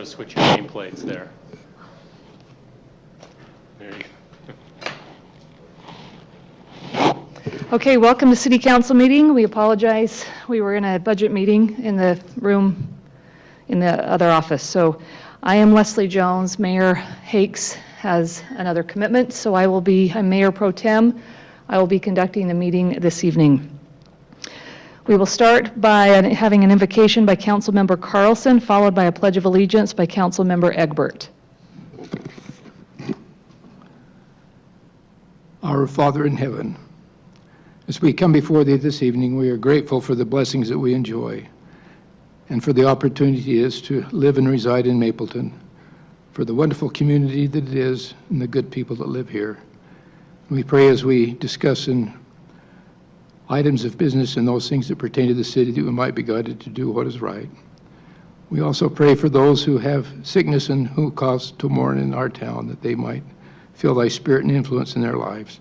switch your nameplates there. There you go. Okay, welcome to City Council meeting. We apologize. We were in a budget meeting in the room in the other office. So I am Leslie Jones. Mayor Hakes has another commitment, so I'm Mayor Pro Tem. I will be conducting the meeting this evening. We will start by having an invocation by Councilmember Carlson, followed by a Pledge of Allegiance by Councilmember Egbert. Our Father in heaven, as we come before thee this evening, we are grateful for the blessings that we enjoy and for the opportunity it is to live and reside in Mapleton, for the wonderful community that it is and the good people that live here. We pray as we discuss in items of business and those things that pertain to the city that we might be guided to do what is right. We also pray for those who have sickness and who cause to mourn in our town, that they might feel thy spirit and influence in their lives.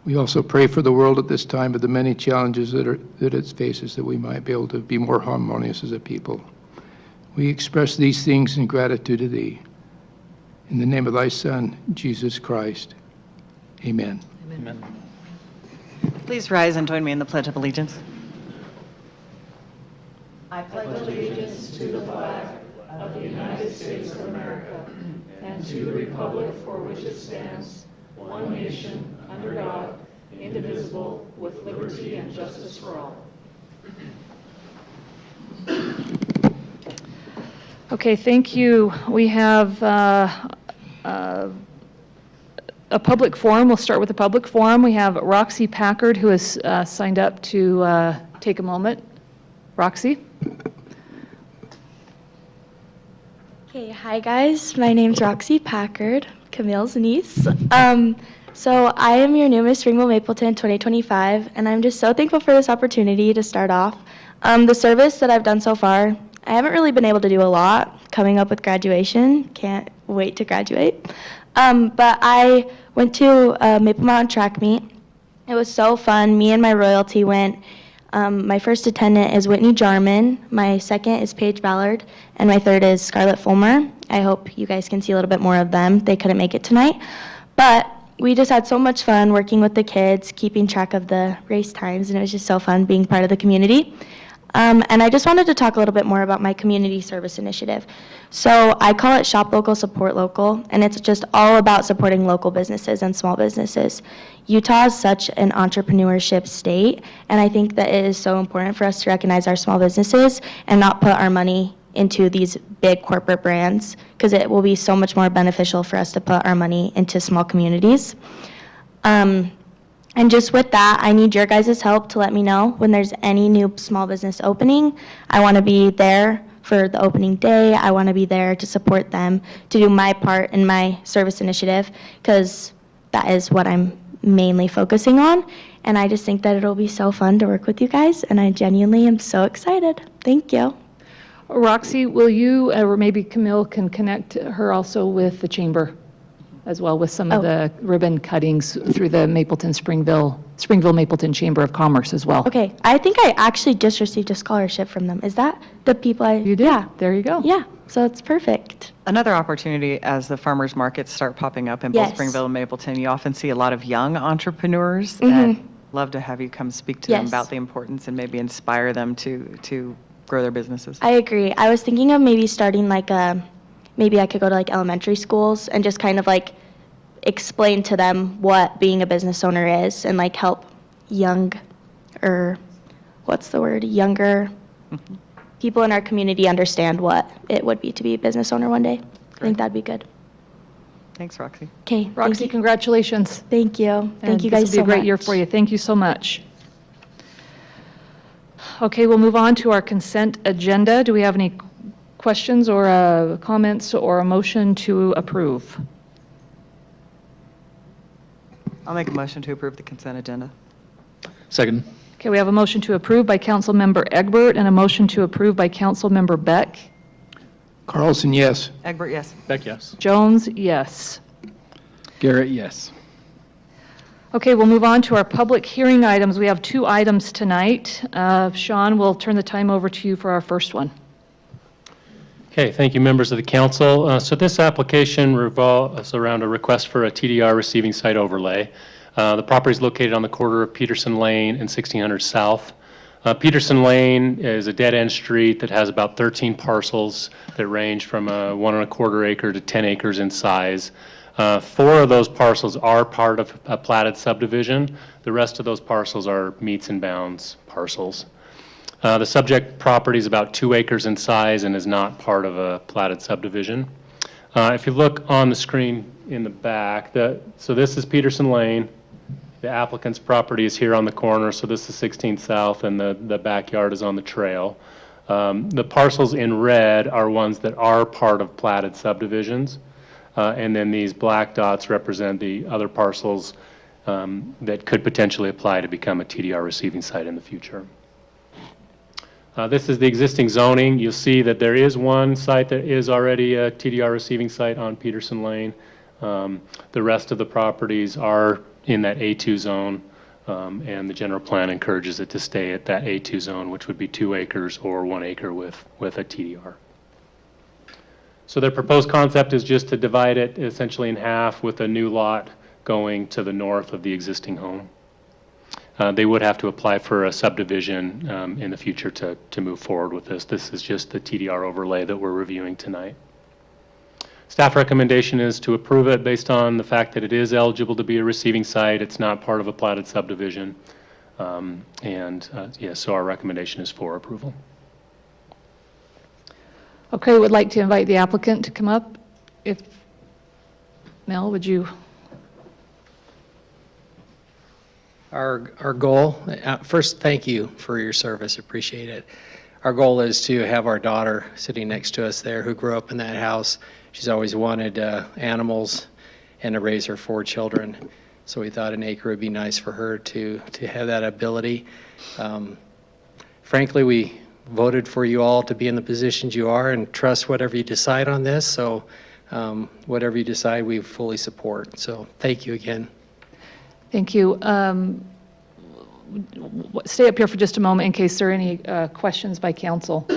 We also pray for the world at this time, of the many challenges that it faces, that we might be able to be more harmonious as a people. We express these things in gratitude to thee. In the name of thy Son, Jesus Christ. Amen. Amen. Please rise and join me in the Pledge of Allegiance. I pledge allegiance to the flag of the United States of America and to the republic for which it stands, one nation, under God, indivisible, with liberty and justice for all. Okay, thank you. We have a public forum. We'll start with a public forum. We have Roxy Packard, who has signed up to take a moment. Roxy? Okay, hi guys. My name's Roxy Packard, Camille's niece. So I am your new Miss Springville Mapleton 2025, and I'm just so thankful for this opportunity to start off. The service that I've done so far, I haven't really been able to do a lot coming up with graduation. Can't wait to graduate. But I went to Maple Mountain track meet. It was so fun. Me and my royalty went. My first attendant is Whitney Jarman. My second is Paige Ballard. And my third is Scarlett Fulmer. I hope you guys can see a little bit more of them. They couldn't make it tonight. But we just had so much fun working with the kids, keeping track of the race times, and it was just so fun being part of the community. And I just wanted to talk a little bit more about my community service initiative. So I call it Shop Local, Support Local, and it's just all about supporting local businesses and small businesses. Utah is such an entrepreneurship state, and I think that it is so important for us to recognize our small businesses and not put our money into these big corporate brands, because it will be so much more beneficial for us to put our money into small communities. And just with that, I need your guys' help to let me know when there's any new small business opening. I want to be there for the opening day. I want to be there to support them, to do my part in my service initiative, because that is what I'm mainly focusing on. And I just think that it'll be so fun to work with you guys, and I genuinely am so excited. Thank you. Roxy, will you, or maybe Camille can connect her also with the chamber as well, with some of the ribbon cuttings through the Springville Mapleton Chamber of Commerce as well. Okay, I think I actually just received a scholarship from them. Is that the people You did? Yeah. There you go. Yeah, so it's perfect. Another opportunity as the farmers markets start popping up in both Yes. Springville and Mapleton, you often see a lot of young entrepreneurs, and love to have you come speak to them Yes. about the importance and maybe inspire them to grow their businesses. I agree. I was thinking of maybe starting maybe I could go to elementary schools and just kind of explain to them what being a business owner is, and help younger people in our community understand what it would be to be a business owner one day. I think that'd be good. Thanks, Roxy. Okay, Roxy, congratulations. Thank you. Thank you guys so much. This will be a great year for you. Thank you so much. Okay, we'll move on to our consent agenda. Do we have any questions or comments or a motion to approve? I'll make a motion to approve the consent agenda. Second. Okay, we have a motion to approve by Councilmember Egbert and a motion to approve by Councilmember Beck. Carlson, yes. Egbert, yes. Beck, yes. Jones, yes. Garrett, yes. Okay, we'll move on to our public hearing items. We have 2 items tonight. Sean, we'll turn the time over to you for our first one. Okay, thank you, members of the council. So this application revolves around a request for a TDR receiving site overlay. The property is located on the corner of Peterson Lane and 1600 South. Peterson Lane is a dead-end street that has about 13 parcels that range from 1.25 acre to 10 acres in size. 4 of those parcels are part of a platted subdivision. The rest of those parcels are meets and bounds parcels. The subject property is about 2 acres in size and is not part of a platted subdivision. If you look on the screen in the back, so this is Peterson Lane. The applicant's property is here on the corner, so this is 16th South, and the backyard is on the trail. The parcels in red are ones that are part of platted subdivisions, and then these black dots represent the other parcels that could potentially apply to become a TDR receiving site in the future. This is the existing zoning. You'll see that there is one site that is already a TDR receiving site on Peterson Lane. The rest of the properties are in that A2 zone, and the general plan encourages it to stay at that A2 zone, which would be 2 acres or 1 acre with a TDR. So their proposed concept is just to divide it essentially in half with a new lot going to the north of the existing home. They would have to apply for a subdivision in the future to move forward with this. This is just the TDR overlay that we're reviewing tonight. Staff recommendation is to approve it based on the fact that it is eligible to be a receiving site. It's not part of a platted subdivision. So our recommendation is for approval. Okay, would like to invite the applicant to come up. If, Mel, would you? Our goal, first, thank you for your service, appreciate it. Our goal is to have our daughter sitting next to us there who grew up in that house. She's always wanted animals and to raise her 4 children. So we thought an acre would be nice for her to have that ability. Frankly, we voted for you all to be in the positions you are and trust whatever you decide on this. So whatever you decide, we fully support. So thank you again. Thank you. Stay up here for just a moment in case there are any questions by council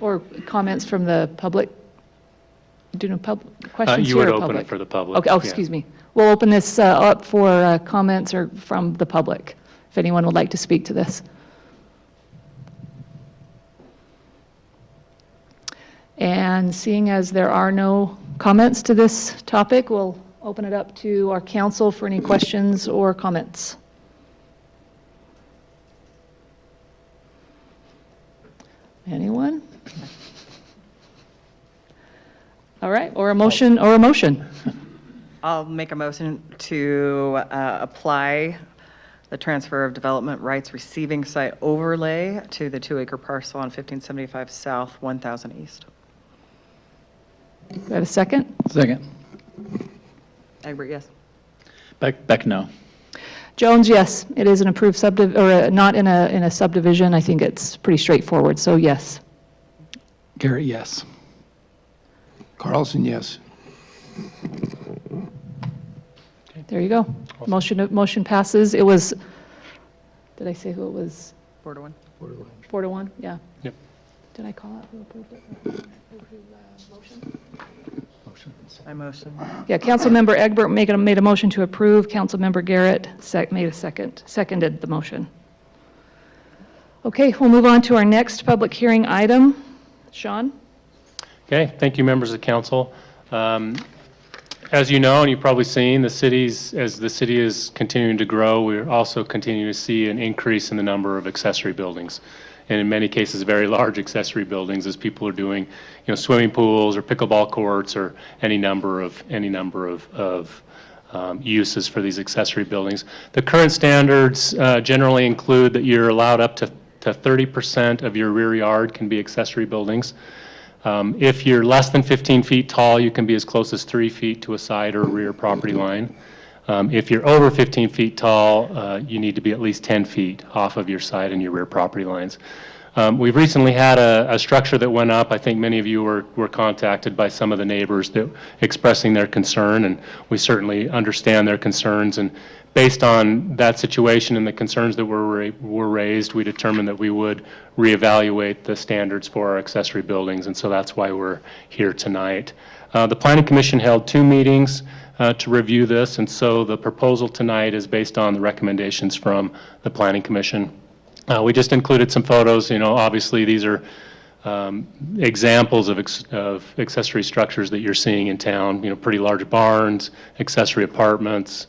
or comments from the public. Do no questions You here would or open public? it for the public. Okay, oh, yeah. excuse me. We'll open this up for comments or from the public, if anyone would like to speak to this. And seeing as there are no comments to this topic, we'll open it up to our council for any questions or comments. Anyone? All right, or a motion, I'll make a motion to apply the transfer of development rights receiving site overlay to the 2-acre parcel on 1575 South, 1000 East. Do I have a second? Second. Egbert, yes. Beck, no. Jones, yes, it is an approved not in a subdivision. I think it's pretty straightforward, so yes. Garrett, yes. Carlson, yes. There you go. Motion passes. It was, did I say who it was? 4-1. 4-1, yeah. Yep. Did I call out who approved it? I motion. Yeah, Councilmember Egbert made a motion to approve. Councilmember Garrett seconded the motion. Okay, we'll move on to our next public hearing item. Sean? Okay, thank you, members of the council. As you know, and you've probably seen, as the city is continuing to grow, we're also continuing to see an increase in the number of accessory buildings. And in many cases, very large accessory buildings, as people are doing, swimming pools or pickleball courts or any number of uses for these accessory buildings. The current standards generally include that you're allowed up to 30% of your rear yard can be accessory buildings. If you're less than 15 feet tall, you can be as close as 3 feet to a side or rear property line. If you're over 15 feet tall, you need to be at least 10 feet off of your side and your rear property lines. We've recently had a structure that went up. I think many of you were contacted by some of the neighbors that expressing their concern, and we certainly understand their concerns. And based on that situation and the concerns that were raised, we determined that we would reevaluate the standards for our accessory buildings, and so that's why we're here tonight. The Planning Commission held 2 meetings to review this, and so the proposal tonight is based on the recommendations from the Planning Commission. We just included some photos. Obviously these are examples of accessory structures that you're seeing in town. Pretty large barns, accessory apartments,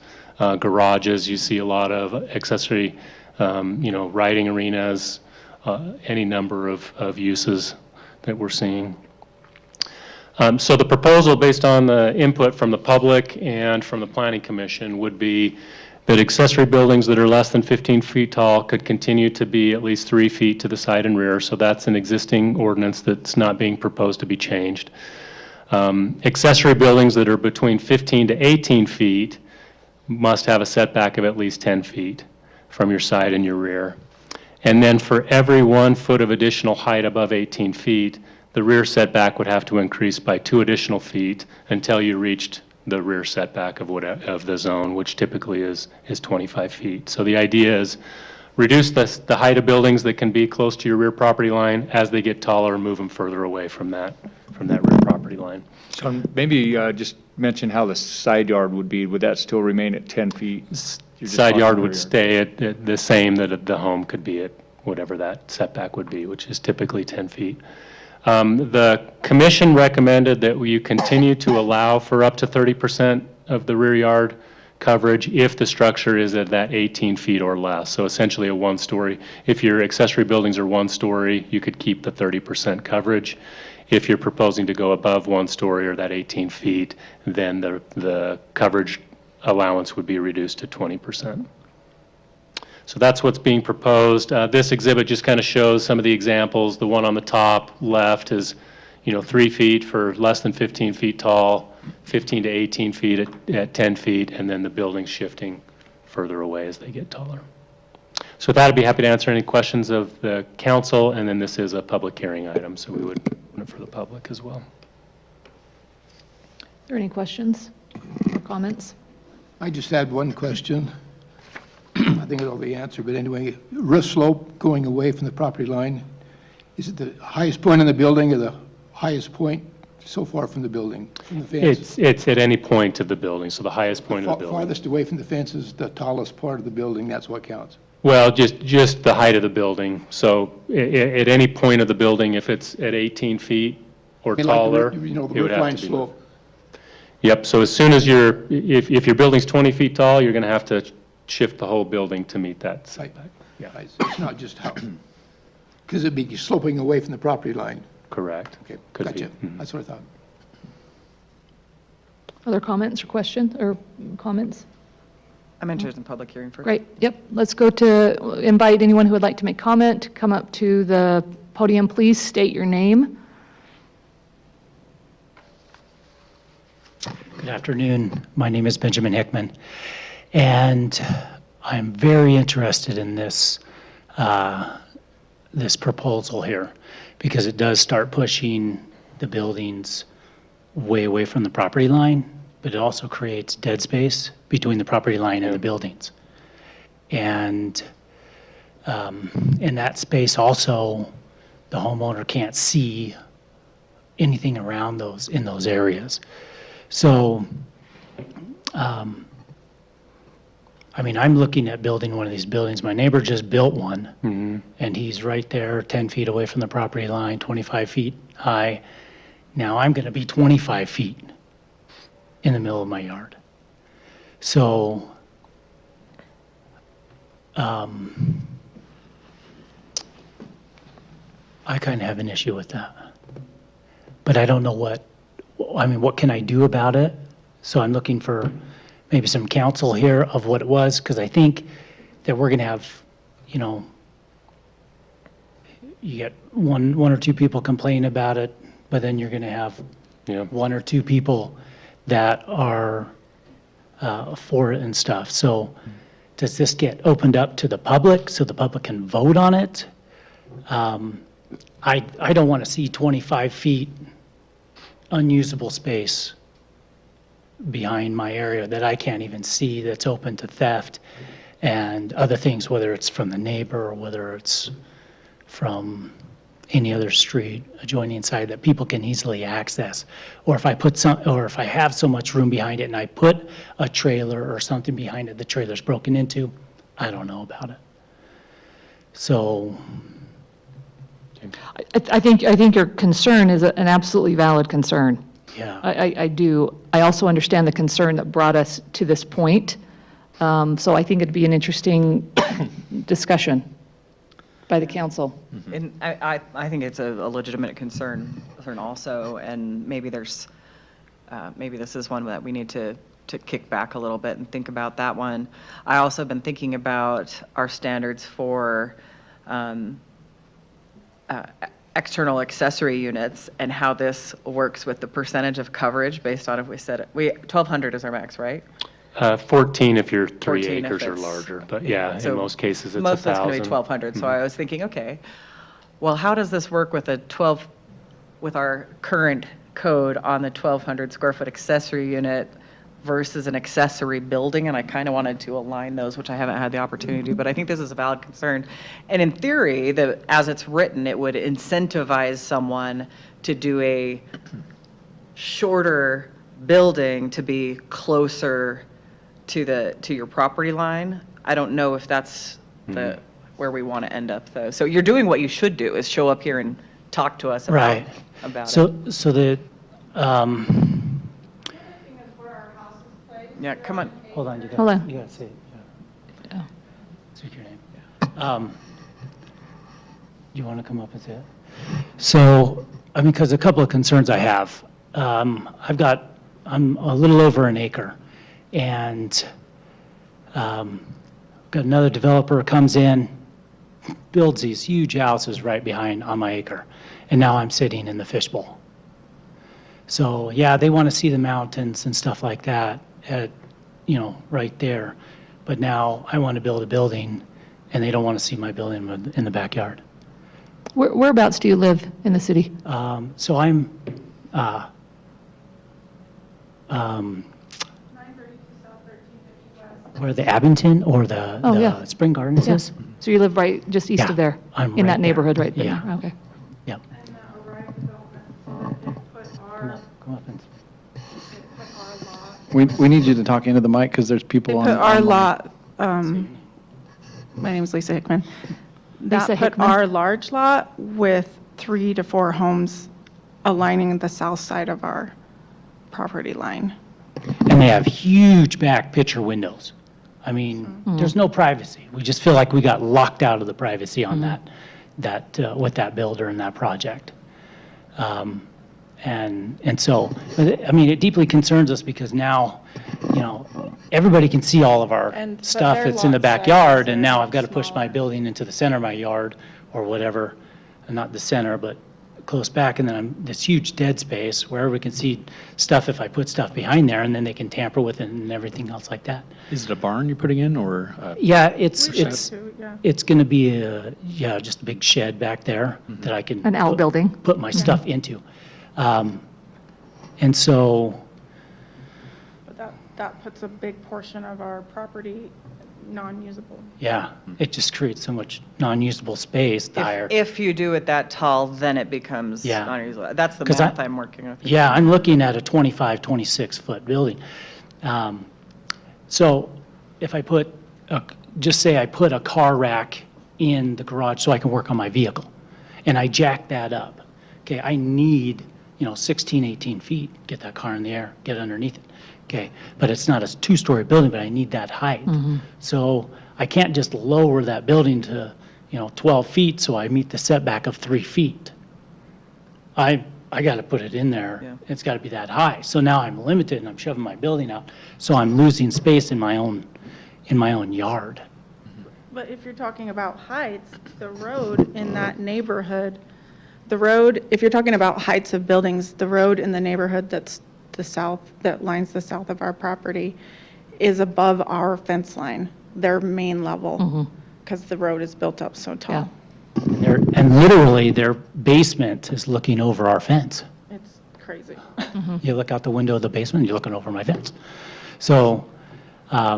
garages. You see a lot of accessory, riding arenas, any number of uses that we're seeing. So the proposal, based on the input from the public and from the Planning Commission, would be that accessory buildings that are less than 15 feet tall could continue to be at least 3 feet to the side and rear. So that's an existing ordinance that's not being proposed to be changed. Accessory buildings that are between 15 to 18 feet must have a setback of at least 10 feet from your side and your rear. And then for every 1 foot of additional height above 18 feet, the rear setback would have to increase by 2 additional feet until you reached the rear setback of the zone, which typically is 25 feet. So the idea is reduce the height of buildings that can be close to your rear property line. As they get taller, move them further away from that rear property line. So maybe just mention how the side yard would be. Would that still remain at 10 feet? Side yard would stay at the same that the home could be at, whatever that setback would be, which is typically 10 feet. The commission recommended that you continue to allow for up to 30% of the rear yard coverage if the structure is at that 18 feet or less. So essentially a 1-story. If your accessory buildings are 1-story, you could keep the 30% coverage. If you're proposing to go above 1-story or that 18 feet, then the coverage allowance would be reduced to 20%. So that's what's being proposed. This exhibit just kind of shows some of the examples. The one on the top left is, 3 feet for less than 15 feet tall, 15 to 18 feet at 10 feet, and then the buildings shifting further away as they get taller. So with that, I'd be happy to answer any questions of the council, and then this is a public hearing item, so we would open it for the public as well. Are there any questions or comments? I just had one question. I think it'll be answered, but anyway, roof slope going away from the property line, is it the highest point in the building or the highest point so far from the building, from the fence? It's at any point of the building, so the highest point of the building. Farthest away from the fence is the tallest part of the building, that's what counts. Well, just the height of the building. So at any point of the building, if it's at 18 feet or Okay, like the taller, roof- the it would roof have line to be slope. moved. Yep, so as soon as if your building's 20 feet tall, you're going to have to shift the whole building to meet that setback. Yeah, It's not just how, because it'd be sloping away from the property line. correct. Okay, Could be. gotcha. That's what I thought. Other comments or questions or comments? I'm interested in public hearing first. Great, yep. Let's go to invite anyone who would like to make comment, come up to the podium, please state your name. Good afternoon. My name is Benjamin Hickman, and I'm very interested in this this proposal here because it does start pushing the buildings way away from the property line, but it also creates dead space between the property line and the buildings. And in that space also, the homeowner can't see anything around in those areas. So, I'm looking at building one of these buildings. My neighbor just built one, and he's right there, 10 feet away from the property line, 25 feet high. Now I'm going to be 25 feet in the middle of my yard. So, I kind of have an issue with that. But I don't know what can I do about it? So I'm looking for maybe some counsel here of what it was, because I think that we're going to have, you get one or two people complaining about it, but then you're going to have Yeah. 1 or 2 people that are for it and stuff. So does this get opened up to the public so the public can vote on it? I don't want to see 25 feet unusable space behind my area that I can't even see, that's open to theft and other things, whether it's from the neighbor or whether it's from any other street adjoining side that people can easily access. Or if I have so much room behind it and I put a trailer or something behind it, the trailer's broken into, I don't know about it. So, I think your concern is an absolutely valid concern. yeah. I do. I also understand the concern that brought us to this point. So I think it'd be an interesting discussion by the council. And I think it's a legitimate concern also, and maybe maybe this is one that we need to kick back a little bit and think about that one. I also have been thinking about our standards for external accessory units and how this works with the percentage of coverage based on if we said, 1,200 is our max, right? 14 if you're 3 14 if acres or it's- larger, but yeah, in So most cases, it's 1,000. Most of it's going to be 1,200, so I was thinking, okay, well, how does this work with with our current code on the 1,200 square foot accessory unit versus an accessory building? And I kind of wanted to align those, which I haven't had the opportunity to, but I think this is a valid concern. And in theory, as it's written, it would incentivize someone to do a shorter building to be closer to your property line. I don't know if that's where we want to end up, though. So you're doing what you should do, is show up here and talk to us Right. about So it. Yeah, come on. Hold on, Hold on. you gotta say it. Yeah. Yeah. Speak your name. Do you want to come up and say it? So, I mean, because a couple of concerns I have. I'm a little over an acre, and got another developer comes in, builds these huge houses right behind on my acre, and now I'm sitting in the fishbowl. So, yeah, they want to see the mountains and stuff like that right there. But now I want to build a building, and they don't want to see my building in the backyard. Whereabouts do you live in the city? So I'm, where the Abington or the Oh, yeah. Spring Gardens Yeah. is? So you live right, just east Yeah, of there? I'm In right that neighborhood there. right there? Yeah. Okay. Yeah. And Orion Development put our, Come up and, put our lot. We need you to talk into the mic because there's people on. They put our online. lot, my name is Lisa Hickman. That Lisa put Hickman? our large lot with 3 to 4 homes aligning the south side of our property line. and they have huge back picture windows. I mean, there's no privacy. We just feel like we got locked out of the privacy on with that builder and that project. And so, I mean, it deeply concerns us because now, everybody can see all of our But stuff their that's in the lot sizes backyard, and are now I've got to push my smaller. building into the center of my yard or whatever, and not the center, but close back, and then this huge dead space where we can see stuff if I put stuff behind there, and then they can tamper with it and everything else like that. Is it a barn you're putting in or? Yeah, it's Too, yeah. it's going to be just a big shed back there that I can An outbuilding? put my stuff into. And so, But that puts a big portion of our property non-usable. yeah, it just creates so much non-usable space there. If you do it that tall, then it becomes Yeah. non-usable. That's the 'Cause math I'm working with. Yeah, I'm looking at a 25, 26-foot building. So if I just say I put a car rack in the garage so I can work on my vehicle, and I jack that up, okay, I need, 16, 18 feet, get that car in the air, get underneath it, okay? But it's not a 2-story building, but I need that height. So I can't just lower that building to, 12 feet so I meet the setback of 3 feet. I got to put it in there. Yeah. It's got to be that high. So now I'm limited and I'm shoving my building out. So I'm losing space in my own yard. But if you're talking about heights, the road in that neighborhood, if you're talking about heights of buildings, the road in the neighborhood that lines the south of our property is above our fence line, their main level, because the road is built up so tall. And literally, their basement is looking over our fence. It's crazy. You look out the window of the basement, you're looking over my fence. So, I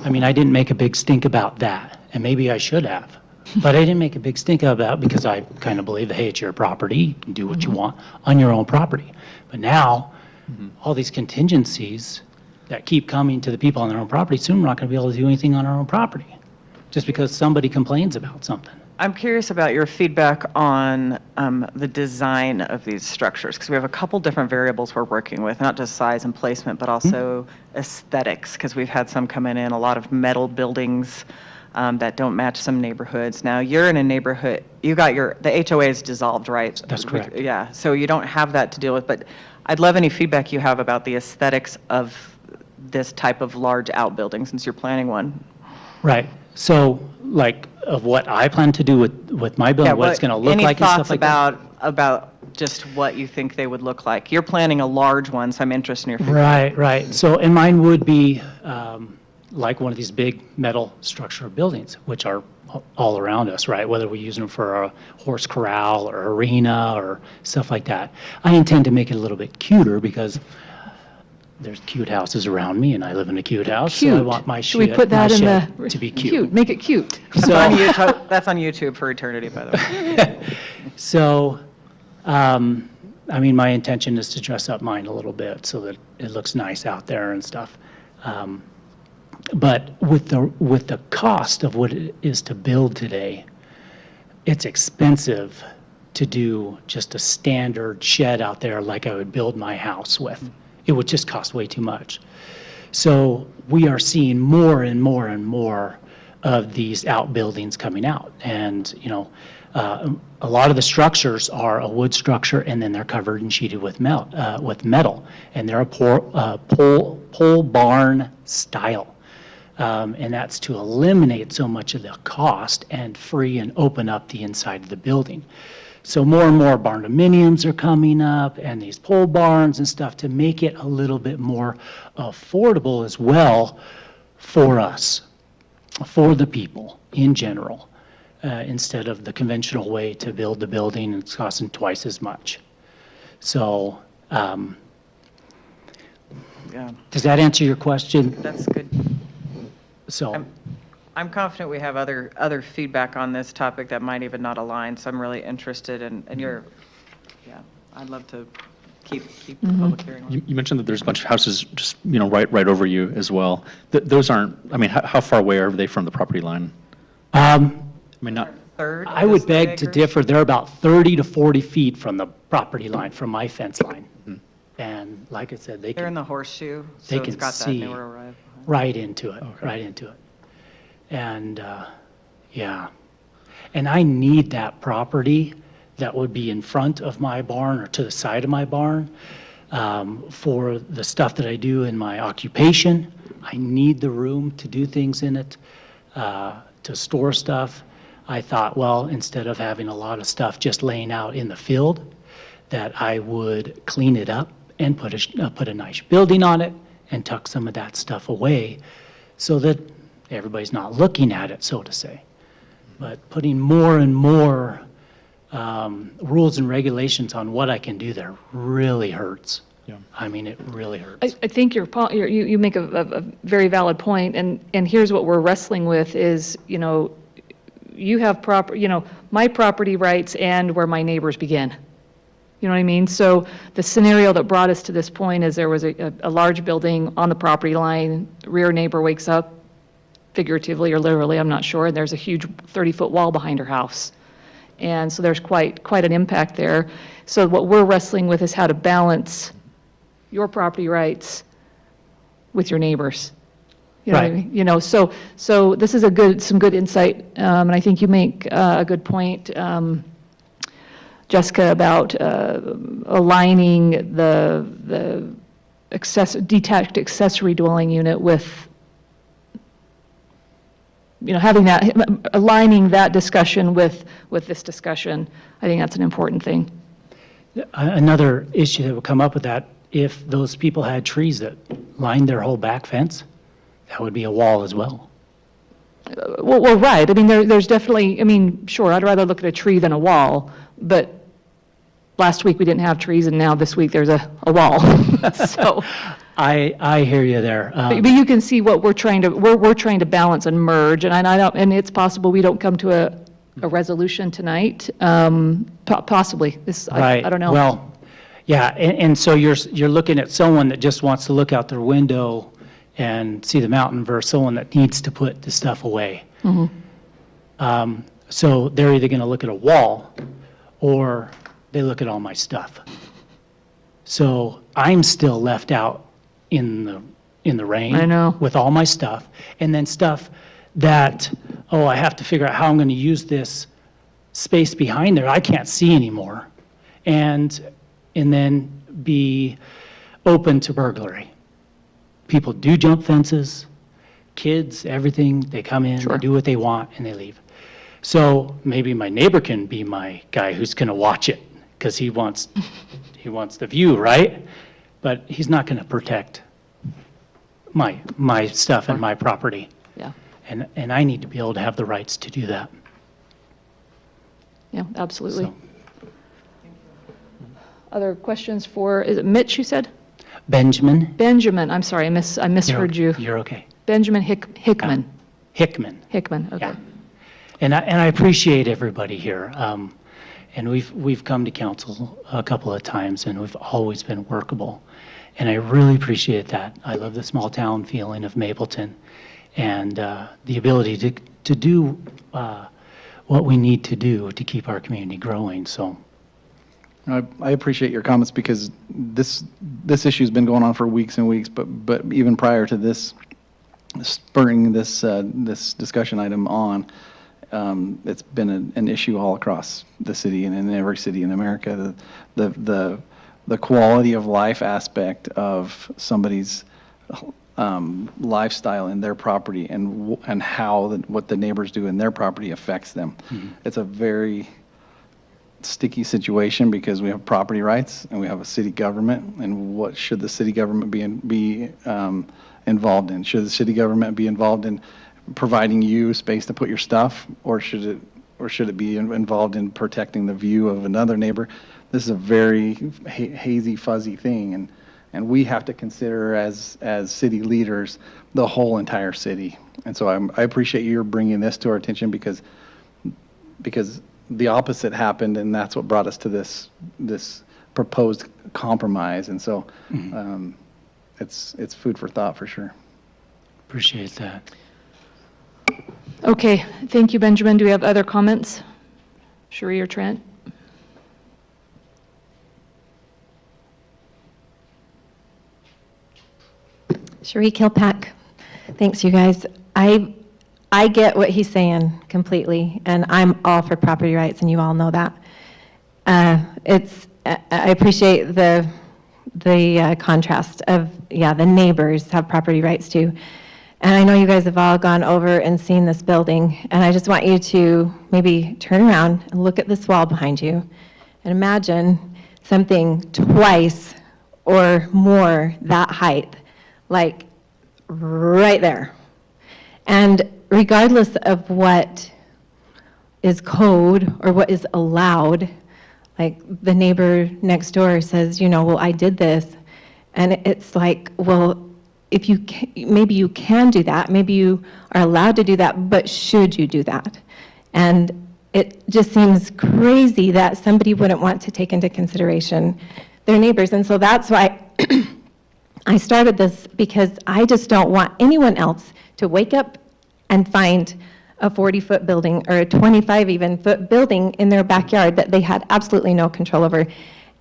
mean, I didn't make a big stink about that, and maybe I should have. But I didn't make a big stink about it because I kind of believe that, hey, it's your property, you can do what you want on your own property. But now, all these contingencies that keep coming to the people on their own property, soon we're not going to be able to do anything on our own property, just because somebody complains about something. I'm curious about your feedback on the design of these structures, because we have a couple different variables we're working with, not just size and placement, but also aesthetics, because we've had some coming in, a lot of metal buildings that don't match some neighborhoods. Now, you're in a neighborhood, the HOA is dissolved, right? That's correct. Yeah, so you don't have that to deal with, but I'd love any feedback you have about the aesthetics of this type of large outbuilding, since you're planning one. Right. So, like, of what I plan to do with my building, what it's going to look like and stuff like that? Any thoughts about just what you think they would look like? You're planning a large one, so I'm interested in your feedback. Right. So, and mine would be like one of these big metal structural buildings, which are all around us, right? Whether we use them for a horse corral or arena or stuff like that. I intend to make it a little bit cuter because there's cute houses around me, and I live in a cute house, so I Cute. want my Should we shed put that in the? to be cute. Make it cute. That's on YouTube for eternity, by the way. So, I mean, my intention is to dress up mine a little bit so that it looks nice out there and stuff. But with the cost of what it is to build today, it's expensive to do just a standard shed out there like I would build my house with. It would just cost way too much. So we are seeing more and more and more of these outbuildings coming out. And, you know, a lot of the structures are a wood structure, and then they're covered and sheeted with metal. And they're a pole barn style. And that's to eliminate so much of the cost and free and open up the inside of the building. So more and more barndominiums are coming up, and these pole barns and stuff to make it a little bit more affordable as well for us, for the people in general, instead of the conventional way to build the building and it's costing twice as much. So, Yeah, does that answer your question? that's good. So, I'm confident we have other feedback on this topic that might even not align, so I'm really interested in your, yeah, I'd love to keep the public hearing on. You mentioned that there's a bunch of houses just, you know, right over you as well. Those aren't, I mean, how far away are they from the property line? I mean, not, Third? I would beg to differ. They're about 30 to 40 feet from the property line, from my fence line. And like I said, They're in the horseshoe, they so it's can got that see newer arrival. right into it, right into it. And, yeah. And I need that property that would be in front of my barn or to the side of my barn for the stuff that I do in my occupation. I need the room to do things in it, to store stuff. I thought, well, instead of having a lot of stuff just laying out in the field, that I would clean it up and put a nice building on it and tuck some of that stuff away so that everybody's not looking at it, so to say. But putting more and more rules and regulations on what I can do there really hurts. Yeah. I mean, it really hurts. I think you make a very valid point, and here's what we're wrestling with is, you know, you have my property rights end where my neighbors begin. You know what I mean? So the scenario that brought us to this point is there was a large building on the property line, rear neighbor wakes up, figuratively or literally, I'm not sure, and there's a huge 30-foot wall behind her house. And so there's quite an impact there. So what we're wrestling with is how to balance your property rights with your neighbors. You know what I Right. mean? You know, so this is some good insight, and I think you make a good point, Jessica, about aligning the detached accessory dwelling unit with, you know, aligning that discussion with this discussion. I think that's an important thing. Another issue that would come up with that, if those people had trees that lined their whole back fence, that would be a wall as well. Well, right, I mean, there's definitely, I mean, sure, I'd rather look at a tree than a wall, but last week we didn't have trees, and now this week there's a wall. So, I hear you there. but you can see what we're trying to balance and merge, and I don't, and it's possible we don't come to a resolution tonight, possibly, Right. I don't know. Well, yeah, and so you're looking at someone that just wants to look out their window and see the mountain versus someone that needs to put the stuff away. So they're either going to look at a wall or they look at all my stuff. So I'm still left out in the rain. I know. With all my stuff, and then stuff that, I have to figure out how I'm going to use this space behind there I can't see anymore, and then be open to burglary. People do jump fences, kids, everything, they come in, they do what they want, and they leave. So maybe my neighbor can be my guy who's going to watch it, because he wants the view, right? But he's not going to protect my stuff and my property. Yeah, And I need to be able to have the rights to do that. yeah, absolutely. So, Other questions for, is it Mitch you said? Benjamin? Benjamin, I'm sorry, I misheard you. You're okay. Benjamin Hickman. Hickman. Hickman, okay. Yeah. And I appreciate everybody here. And we've come to council a couple of times, and we've always been workable. And I really appreciate that. I love the small town feeling of Mapleton, and the ability to do what we need to do to keep our community growing. So I appreciate your comments, because this issue's been going on for weeks and weeks, but even prior to this, spurring this discussion item on, it's been an issue all across the city and in every city in America. The quality of life aspect of somebody's lifestyle in their property, and how what the neighbors do in their property affects them. It's a very sticky situation, because we have property rights and we have a city government, and what should the city government be involved in? Should the city government be involved in providing you space to put your stuff, or should it be involved in protecting the view of another neighbor? This is a very hazy, fuzzy thing, and we have to consider as city leaders the whole entire city. And so I appreciate you bringing this to our attention, because the opposite happened, and that's what brought us to this proposed compromise. And so it's food for thought for sure. appreciate that. Okay, thank you, Benjamin. Do we have other comments? Sheree or Trent? Cherie Kilpack. Thanks, you guys. I get what he's saying completely, and I'm all for property rights, and you all know that. I appreciate the contrast of, the neighbors have property rights too. And I know you guys have all gone over and seen this building, and I just want you to maybe turn around and look at this wall behind you and imagine something twice or more that height, like right there. And regardless of what is code or what is allowed, like the neighbor next door says, well, I did this. And it's like, well, if you can, maybe you can do that, maybe you are allowed to do that, but should you do that? And it just seems crazy that somebody wouldn't want to take into consideration their neighbors. And so that's why I started this, because I just don't want anyone else to wake up and find a 40-foot building or a 25 even foot building in their backyard that they had absolutely no control over.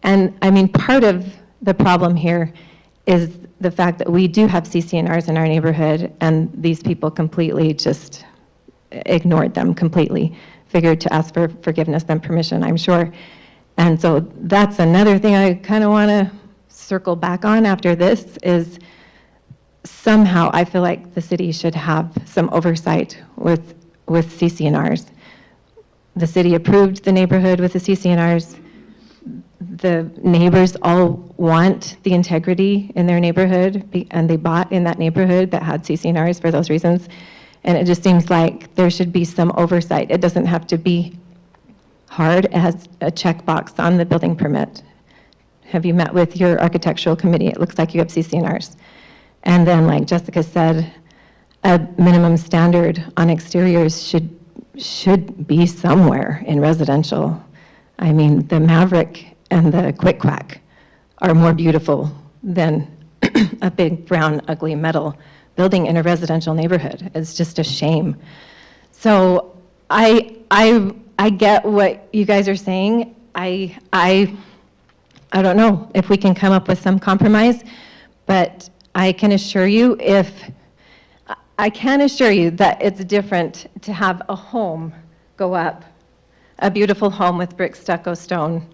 And I mean, part of the problem here is the fact that we do have CCNRs in our neighborhood, and these people completely just ignored them completely, figured to ask for forgiveness than permission, I'm sure. And so that's another thing I kind of want to circle back on after this, is somehow I feel like the city should have some oversight with CCNRs. The city approved the neighborhood with the CCNRs. The neighbors all want the integrity in their neighborhood, and they bought in that neighborhood that had CCNRs for those reasons. And it just seems like there should be some oversight. It doesn't have to be hard as a checkbox on the building permit. Have you met with your architectural committee? It looks like you have CCNRs. And then, like Jessica said, a minimum standard on exteriors should be somewhere in residential. I mean, the Maverick and the Quick Quack are more beautiful than a big, brown, ugly metal building in a residential neighborhood. It's just a shame. So I get what you guys are saying. I don't know if we can come up with some compromise, but I can assure you that it's different to have a home go up, a beautiful home with brick, stucco, stone,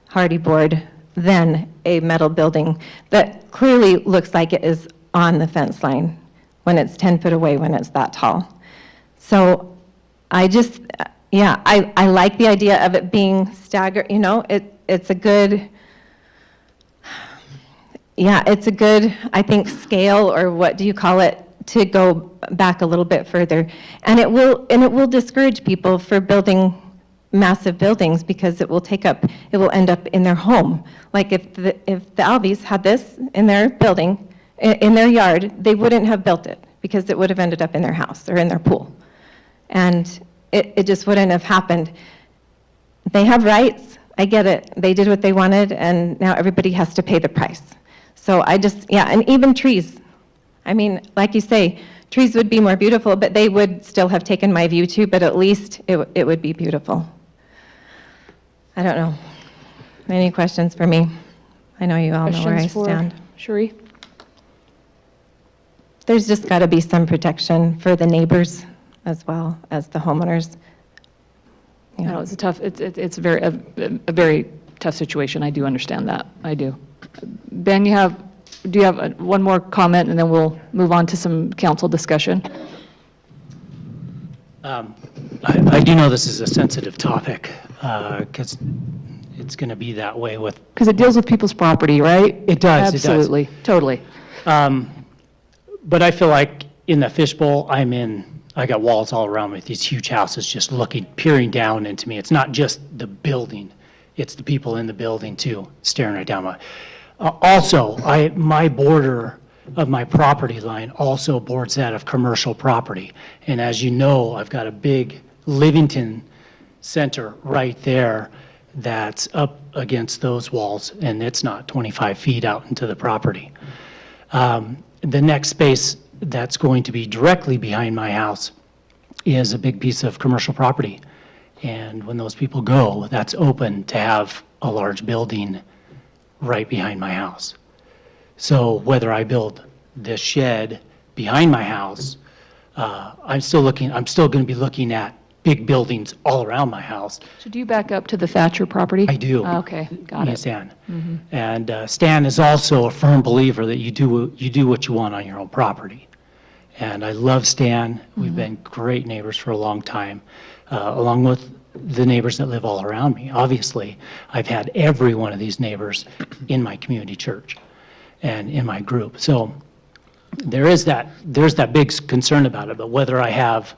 hardy board, than a metal building that clearly looks like it is on the fence line when it's 10 foot away, when it's that tall. So I just, yeah, I like the idea of it being staggered, you know, it's a good, yeah, it's a good, I think, scale, or what do you call it, to go back a little bit further. And it will discourage people for building massive buildings, because it will end up in their home. Like if the Albies had this in their building, in their yard, they wouldn't have built it, because it would have ended up in their house or in their pool. And it just wouldn't have happened. They have rights, I get it. They did what they wanted, and now everybody has to pay the price. So and even trees. I mean, like you say, trees would be more beautiful, but they would still have taken my view too, but at least it would be beautiful. I don't know. Any questions for me? I know you all know where I Questions for stand. Cherie? There's just got to be some protection for the neighbors as well as the homeowners. I know it's it's a very tough situation. I do understand that. I do. Ben, do you have one more comment, and then we'll move on to some council discussion? I do know this is a sensitive topic, because it's going to be that way with. Because it deals with people's property, right? It does, it does. Absolutely, totally. But I feel like in the fishbowl I got walls all around me with these huge houses just peering down into me. It's not just the building, it's the people in the building too, staring right down also, my border of my property line also boards that of commercial property. And as you know, I've got a big Livington Center right there that's up against those walls, and it's not 25 feet out into the property. The next space that's going to be directly behind my house is a big piece of commercial property. And when those people go, that's open to have a large building right behind my house. So whether I build this shed behind my house, I'm still going to be looking at big buildings all around my house. So do you back up to the Thatcher property? I do. Okay, got it. Stan. And Stan is also a firm believer that you do what you want on your own property. And I love Stan. We've been great neighbors for a long time, along with the neighbors that live all around me. Obviously, I've had every one of these neighbors in my community church and in my group. So there's that big concern about it. But whether I have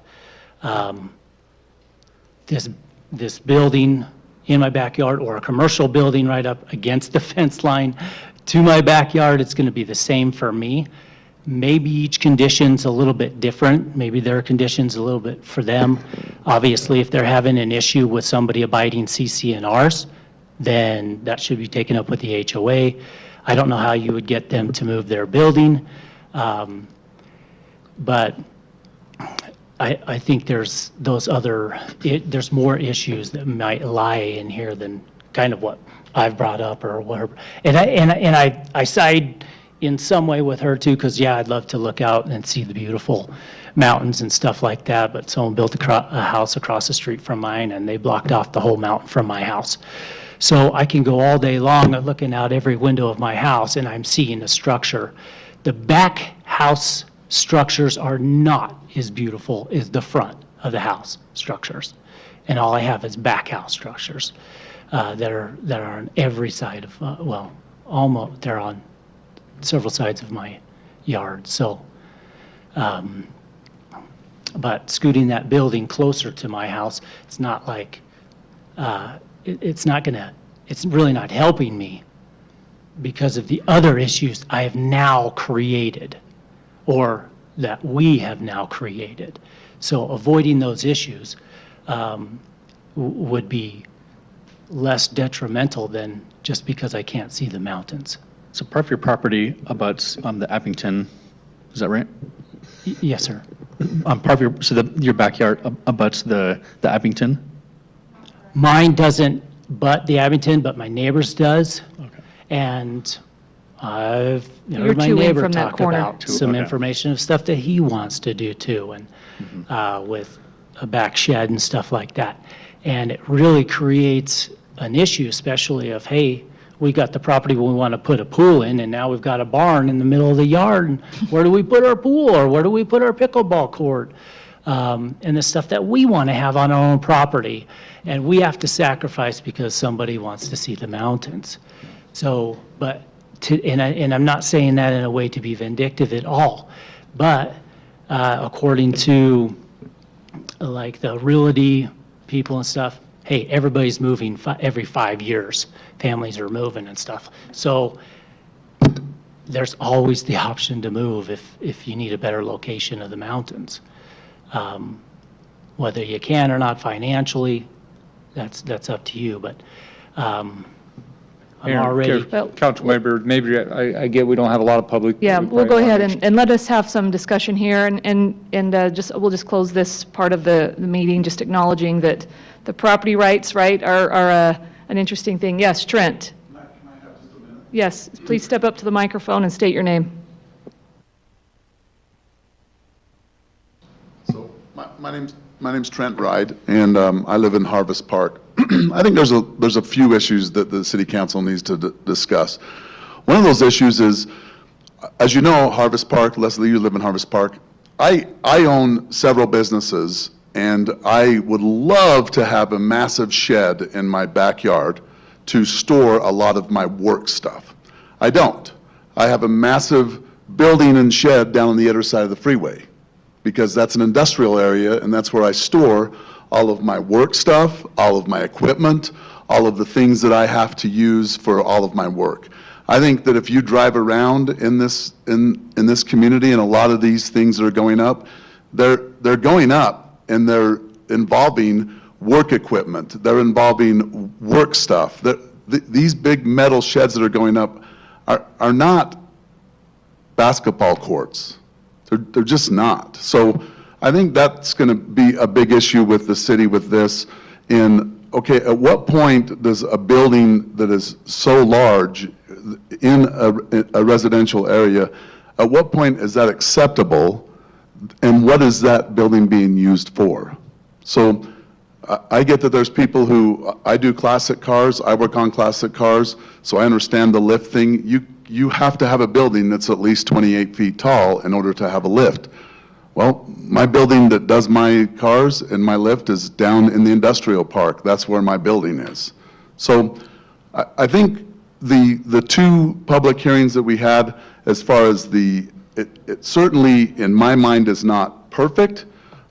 this building in my backyard or a commercial building right up against the fence line to my backyard, it's going to be the same for me. Maybe each condition's a little bit different. Maybe their condition's a little bit for them. Obviously, if they're having an issue with somebody abiding CCNRs, then that should be taken up with the HOA. I don't know how you would get them to move their building, but I think there's there's more issues that might lie in here than kind of what I've brought up or whatever. And I side in some way with her too, because I'd love to look out and see the beautiful mountains and stuff like that, but someone built a house across the street from mine, and they blocked off the whole mountain from my house. So I can go all day long looking out every window of my house, and I'm seeing a structure. The back house structures are not as beautiful as the front of the house structures, and all I have is back house structures that are on every side of almost they're on several sides of my yard. So But scooting that building closer to my house, it's not like, it's not gonna, it's really not helping me because of the other issues I have now created, or that we have now created. So avoiding those issues would be less detrimental than just because I can't see the mountains. So part of your property abuts the Abington, is that right? Yes, sir. Part of your, so your backyard abuts the Abington? Mine doesn't butt the Abington, but my neighbor's does. Okay. And I've You're heard my two in neighbor from that talk corner. about some Okay. information of stuff that he wants to do too, and with a back shed and stuff like that. And it really creates an issue, especially of, hey, we got the property we want to put a pool in, and now we've got a barn in the middle of the yard, and where do we put our pool, or where do we put our pickleball court? And the stuff that we want to have on our own property, and we have to sacrifice because somebody wants to see the mountains. So, but, and I'm not saying that in a way to be vindictive at all, but according to like the realty people and stuff, hey, everybody's moving every 5 years. Families are moving and stuff. So there's always the option to move if you need a better location of the mountains. Whether you can or not financially, that's up to you, but I'm already, Councilmember, maybe I get we don't have a lot of public. Yeah, we we'll go probably ahead want and let us have some discussion here, and we'll just close this part of the meeting, just acknowledging that the property rights, right, are an interesting thing. Yes, Trent? Yes, please step up to the microphone and state your name. So my name's Trent Ride, and I live in Harvest Park. I think there's a few issues that the city council needs to discuss. One of those issues is, as you know, Harvest Park, Leslie, you live in Harvest Park. I own several businesses, and I would love to have a massive shed in my backyard to store a lot of my work stuff. I don't. I have a massive building and shed down on the other side of the freeway, because that's an industrial area, and that's where I store all of my work stuff, all of my equipment, all of the things that I have to use for all of my work. I think that if you drive around in this community, and a lot of these things that are going up, they're going up, and they're involving work equipment, they're involving work stuff. These big metal sheds that are going up are not basketball courts. They're just not. So I think that's going to be a big issue with the city with this. Okay, at what point does a building that is so large in a residential area, at what point is that acceptable, and what is that building being used for? So I get that there's people who, I do classic cars, I work on classic cars, so I understand the lift thing. You have to have a building that's at least 28 feet tall in order to have a lift. Well, my building that does my cars and my lift is down in the industrial park. That's where my building is. So I think the two public hearings that we had, as far as it certainly in my mind is not perfect,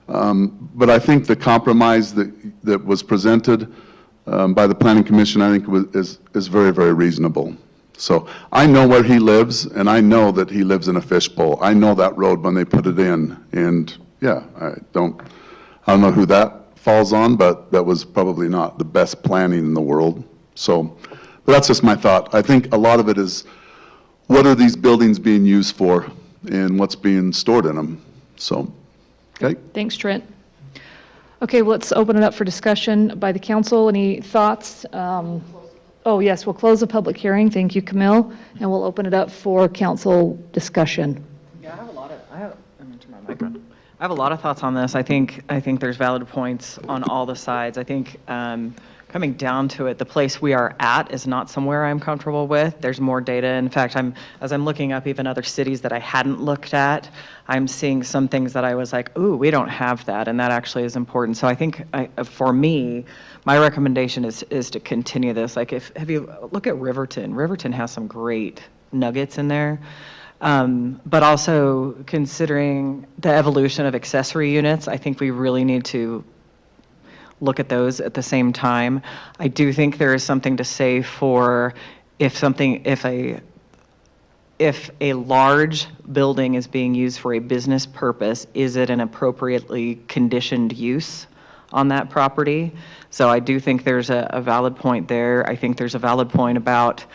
but I think the compromise that was presented by the Planning Commission, I think is very, very reasonable. So I know where he lives, and I know that he lives in a fishbowl. I know that road when they put it in, and yeah, I don't know who that falls on, but that was probably not the best planning in the world. So, but that's just my thought. I think a lot of it is, what are these buildings being used for, and what's being stored in them? So, okay. Thanks, Trent. Okay, well, let's open it up for discussion by the council. Any thoughts? Oh, yes, we'll close the public hearing. Thank you, Camille. And we'll open it up for council discussion. Yeah, I have a lot of thoughts on this. I think there's valid points on all the sides. I think coming down to it, the place we are at is not somewhere I'm comfortable with. There's more data. In fact, as I'm looking up even other cities that I hadn't looked at, I'm seeing some things that I was like, ooh, we don't have that, and that actually is important. So I think for me, my recommendation is to continue this. Like, have you look at Riverton? Riverton has some great nuggets in there. But also considering the evolution of accessory units, I think we really need to look at those at the same time. I do think there is something to say for if a large building is being used for a business purpose, is it an appropriately conditioned use on that property? So I do think there's a valid point there. I think there's a valid point about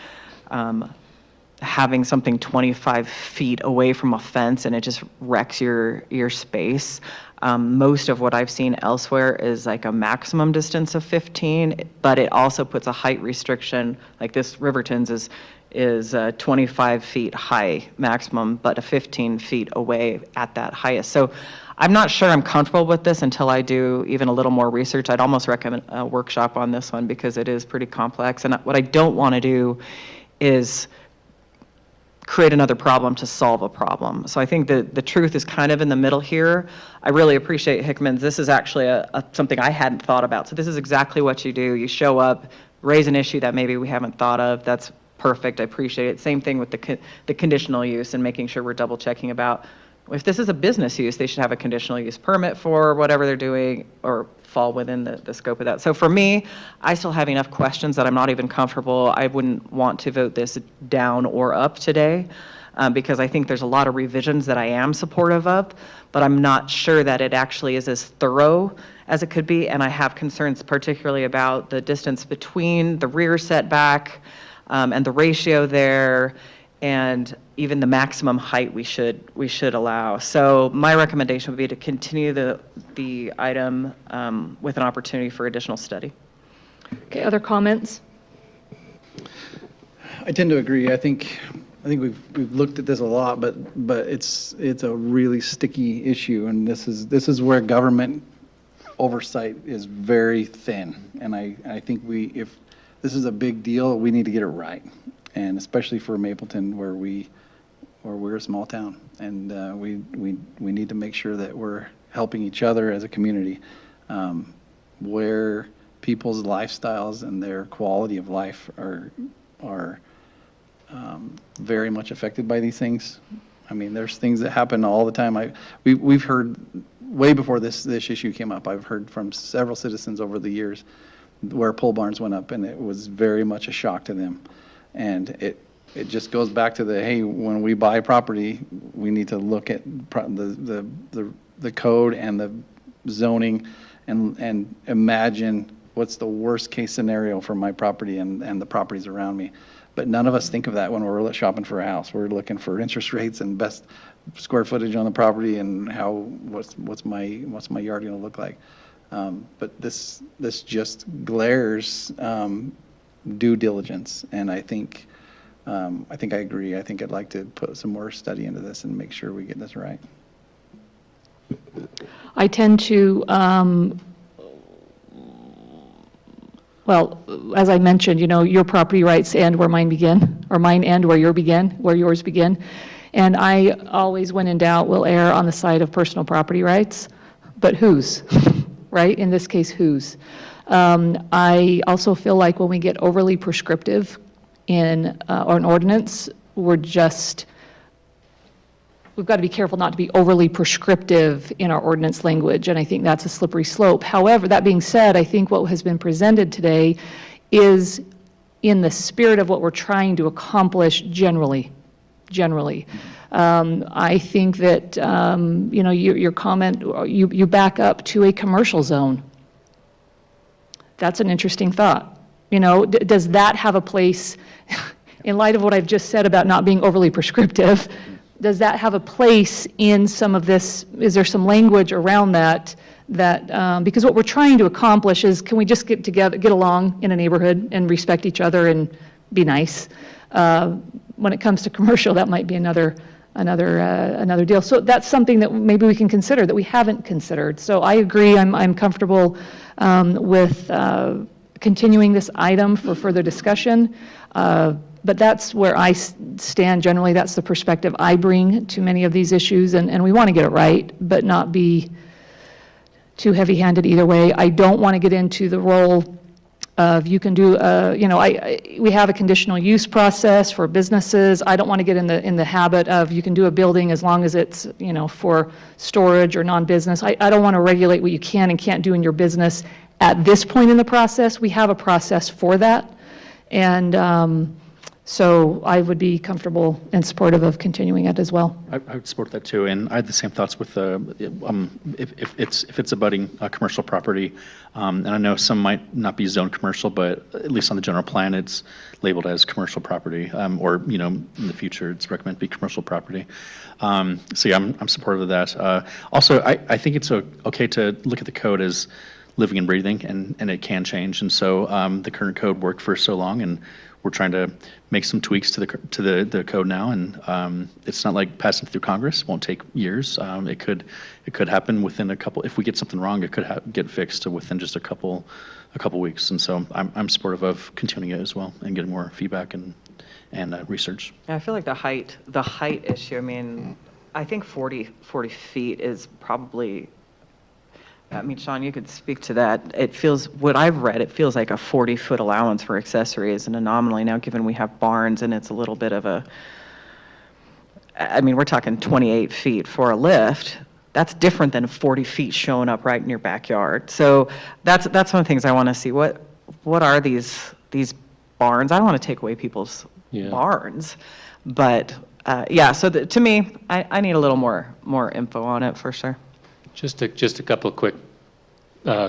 having something 25 feet away from a fence and it just wrecks your space. Most of what I've seen elsewhere is like a maximum distance of 15, but it also puts a height restriction, like this Riverton's is 25 feet high maximum, but a 15 feet away at that highest. So I'm not sure I'm comfortable with this until I do even a little more research. I'd almost recommend a workshop on this one because it is pretty complex. And what I don't want to do is create another problem to solve a problem. So I think the truth is kind of in the middle here. I really appreciate Hickman's. This is actually something I hadn't thought about. So this is exactly what you do. You show up, raise an issue that maybe we haven't thought of. That's perfect. I appreciate it. Same thing with the conditional use and making sure we're double checking about if this is a business use, they should have a conditional use permit for whatever they're doing or fall within the scope of that. So for me, I still have enough questions that I'm not even comfortable. I wouldn't want to vote this down or up today because I think there's a lot of revisions that I am supportive of, but I'm not sure that it actually is as thorough as it could be. And I have concerns particularly about the distance between the rear setback and the ratio there, and even the maximum height we should allow. So my recommendation would be to continue the item with an opportunity for additional study. Okay, other comments? I tend to agree. I think we've looked at this a lot, but it's a really sticky issue, and this is where government oversight is very thin. And I think if this is a big deal, we need to get it right, and especially for Mapleton, where we're a small town, and we need to make sure that we're helping each other as a community, where people's lifestyles and their quality of life are very much affected by these things. I mean, there's things that happen all the time. We've heard way before this issue came up. I've heard from several citizens over the years where pole barns went up, and it was very much a shock to them. And it just goes back to hey, when we buy property, we need to look at the code and the zoning and imagine what's the worst case scenario for my property and the properties around me. But none of us think of that when we're shopping for a house. We're looking for interest rates and best square footage on the property and what's my yard going to look like. But this just glares due diligence, and I think I agree. I think I'd like to put some more study into this and make sure we get this right. I tend to, well, as I mentioned, your property rights end where mine begin, or mine end where yours begin. And I always, when in doubt, will err on the side of personal property rights, but whose, right? In this case, whose? I also feel like when we get overly prescriptive in or an ordinance, we've got to be careful not to be overly prescriptive in our ordinance language, and I think that's a slippery slope. However, that being said, I think what has been presented today is in the spirit of what we're trying to accomplish generally. I think that, your comment, you back up to a commercial zone. That's an interesting thought. Does that have a place, in light of what I've just said about not being overly prescriptive, does that have a place in some of this? Is there some language around that because what we're trying to accomplish is, can we just get along in a neighborhood and respect each other and be nice? When it comes to commercial, that might be another deal. So that's something that maybe we can consider that we haven't considered. So I agree. I'm comfortable with continuing this item for further discussion. But that's where I stand generally. That's the perspective I bring to many of these issues, and we want to get it right, but not be too heavy-handed either way. I don't want to get into the role of you can do, we have a conditional use process for businesses. I don't want to get in the habit of you can do a building as long as it's, for storage or non-business. I don't want to regulate what you can and can't do in your business at this point in the process. We have a process for that. And so I would be comfortable and supportive of continuing it as well. I would support that too, and I had the same thoughts with if it's abutting a commercial property, and I know some might not be zoned commercial, but at least on the general plan, it's labeled as commercial property, or in the future, it's recommended to be commercial property. So yeah, I'm supportive of that. Also, I think it's okay to look at the code as living and breathing, and it can change, and so the current code worked for so long, and we're trying to make some tweaks to the code now, and it's not like passing through Congress. It won't take years. It could happen within a couple. If we get something wrong, it could get fixed within just a couple weeks. And so I'm supportive of continuing it as well and getting more feedback and research. Yeah, I feel like the height issue, I mean, I think 40 feet is probably, I mean, Sean, you could speak to that. It feels, what I've read, it feels like a 40-foot allowance for accessory is an anomaly now, given we have barns and it's a little bit of I mean, we're talking 28 feet for a lift. That's different than 40 feet showing up right in your backyard. So that's one of the things I want to see. What are these barns? I don't want to take away people's barns, but yeah. So to me, I need a little more info on it for sure. Just a couple of quick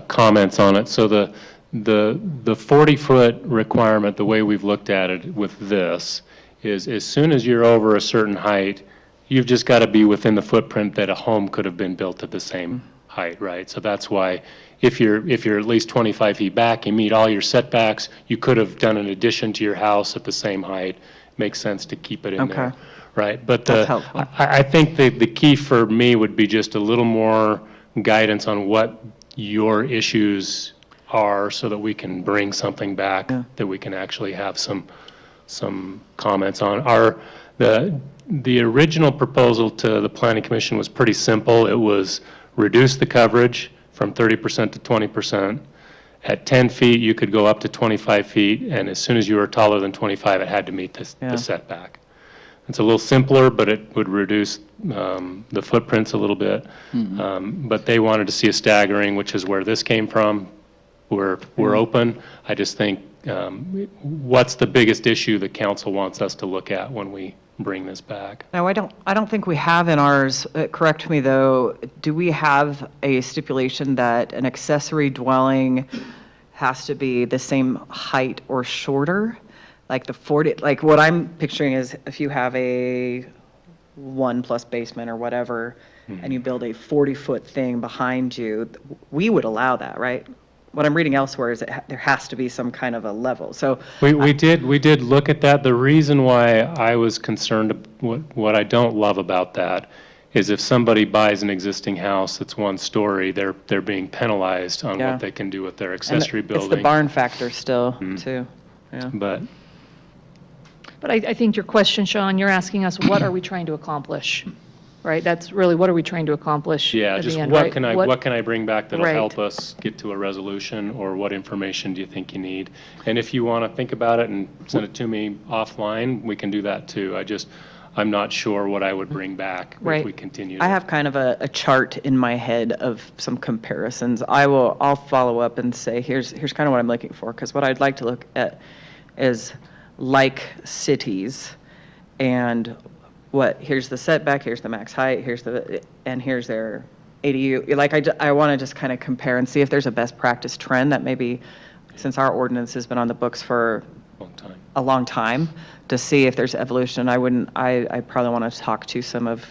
comments on it. So the 40-foot requirement, the way we've looked at it with this, is as soon as you're over a certain height, you've just got to be within the footprint that a home could have been built at the same height, right? So that's why if you're at least 25 feet back, you meet all your setbacks, you could have done an addition to your house at the same height. Makes sense to keep it in there. Right, but I think the key for me would be just a little more guidance on what your issues are so that we can bring something back that we can actually have some comments on. The original proposal to the Planning Commission was pretty simple. It was reduce the coverage from 30% to 20%. At 10 feet, you could go up to 25 feet, and as soon as you were taller than 25, it had to meet the setback. It's a little simpler, but it would reduce the footprints a little bit. But they wanted to see a staggering, which is where this came from. We're open. I just think, what's the biggest issue that council wants us to look at when we bring this back? No, I don't think we have in ours. Correct me though. Do we have a stipulation that an accessory dwelling has to be the same height or shorter? Like the 40, like what I'm picturing is if you have a 1+ basement or whatever, and you build a 40-foot thing behind you, we would allow that, right? What I'm reading elsewhere is that there has to be some kind of a level. So we did look at that. The reason why I was concerned, what I don't love about that is if somebody buys an existing house that's one story, they're being penalized on what they can do with their accessory building. It's the barn factor still too. Yeah. But I think your question, Sean, you're asking us, what are we trying to accomplish? Right? That's really, what are we trying to accomplish? Yeah, at just the end, what right? can I bring back that'll Right. help us get to a resolution, or what information do you think you need? And if you want to think about it and send it to me offline, we can do that too. I'm not sure what I would bring back if we continue. I have kind of a chart in my head of some comparisons. I'll follow up and say, here's kind of what I'm looking for, because what I'd like to look at is like cities, and here's the setback, here's the max height, here's their ADU. Like I want to just kind of compare and see if there's a best practice trend that maybe, since our ordinance has been on the books for a long time, to see if there's evolution. I probably want to talk to some of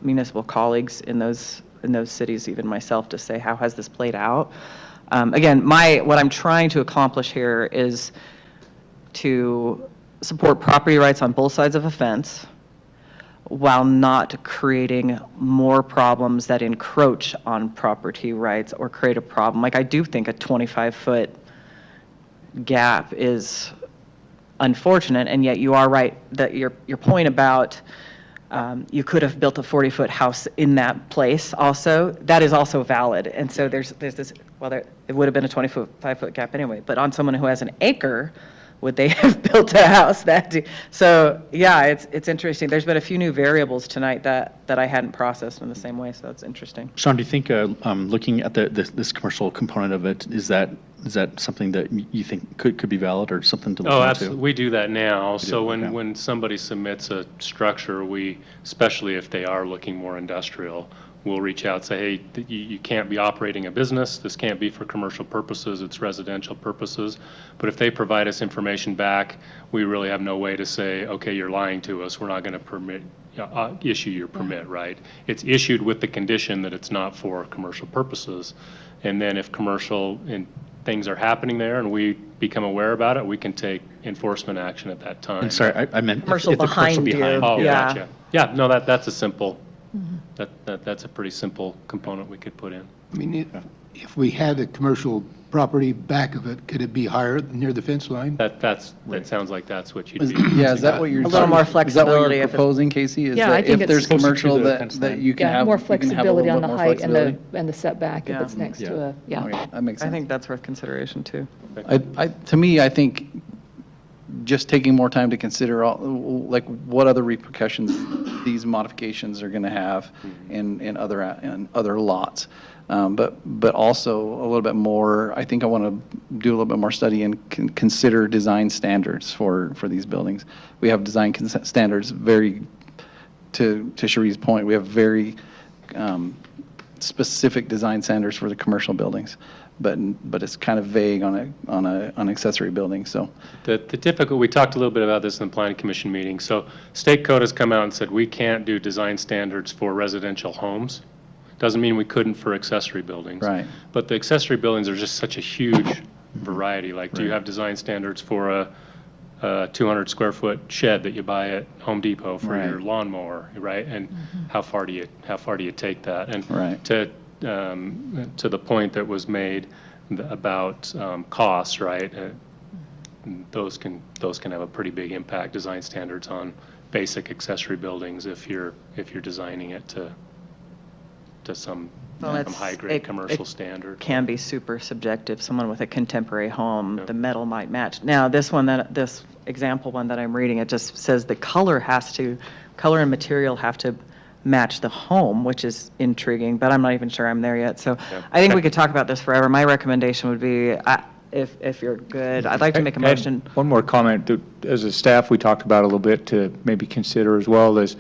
municipal colleagues in those cities, even myself, to say, how has this played out? Again, what I'm trying to accomplish here is to support property rights on both sides of a fence while not creating more problems that encroach on property rights or create a problem. Like, I do think a 25-foot gap is unfortunate, and yet you are right that your point about you could have built a 40-foot house in that place also, that is also valid. And so there's this well, it would have been a 25-foot gap anyway, but on someone who has an acre, would they have built a house so, yeah, it's interesting. There's been a few new variables tonight that I hadn't processed in the same way, so it's interesting. Sean, do you think, looking at this commercial component of it, is that something that you think could be valid or something to look Oh, into? absolutely. We do that now. So okay. when somebody submits a structure, especially if they are looking more industrial, we'll reach out and say, hey, you can't be operating a business. This can't be for commercial purposes. It's residential purposes. But if they provide us information back, we really have no way to say, okay, you're lying to us. We're not going to issue your permit, right? It's issued with the condition that it's not for commercial purposes. And then if commercial things are happening there and we become aware about it, we can take enforcement action at that time. And sorry, I meant Commercial if the commercial behind you. behind. Oh, Yeah. gotcha. Yeah, no, that's a simple, that's a pretty simple component we could put in. I mean, if we had a commercial property back of it, could it be higher near the fence line? That sounds like that's what you'd be. Yeah, is that what you're? A little more Is that what flexibility you're if it- proposing, Casey? Is Yeah, that I think if there's it's- Closer to commercial the fence that line. you can Yeah, have. more you can have a flexibility little on the bit more height and flexibility? the setback if Yeah. it's next to a, yeah. Okay, that makes I sense. think that's worth consideration, too. To me, I think just taking more time to consider like what other repercussions these modifications are going to have in other lots. But also a little bit more, I think I want to do a little bit more study and consider design standards for these buildings. We have design standards to Cherie's point, we have very specific design standards for the commercial buildings, but it's kind of vague on an accessory building, so. The difficult, we talked a little bit about this in the planning commission meeting. So state code has come out and said we can't do design standards for residential homes. Doesn't mean we couldn't for accessory buildings. Right. But the accessory buildings are just such a huge variety. Like, do you have design standards for a 200 square foot shed that you buy at Home Depot for Right. your lawnmower, right? And how far do you take that? And Right. to the point that was made about costs, right? Those can have a pretty big impact. Design standards on basic accessory buildings if you're designing it to some high-grade it commercial standard. Can be super subjective. Someone with a contemporary home, the metal might match. Now, this example one that I'm reading, it just says the color and material have to match the home, which is intriguing, but I'm not even sure I'm there yet. So I think we could talk about this forever. My recommendation would be, if you're good, I'd like to make a I had motion. One more comment. As a staff, we talked about a little bit to maybe consider as well as,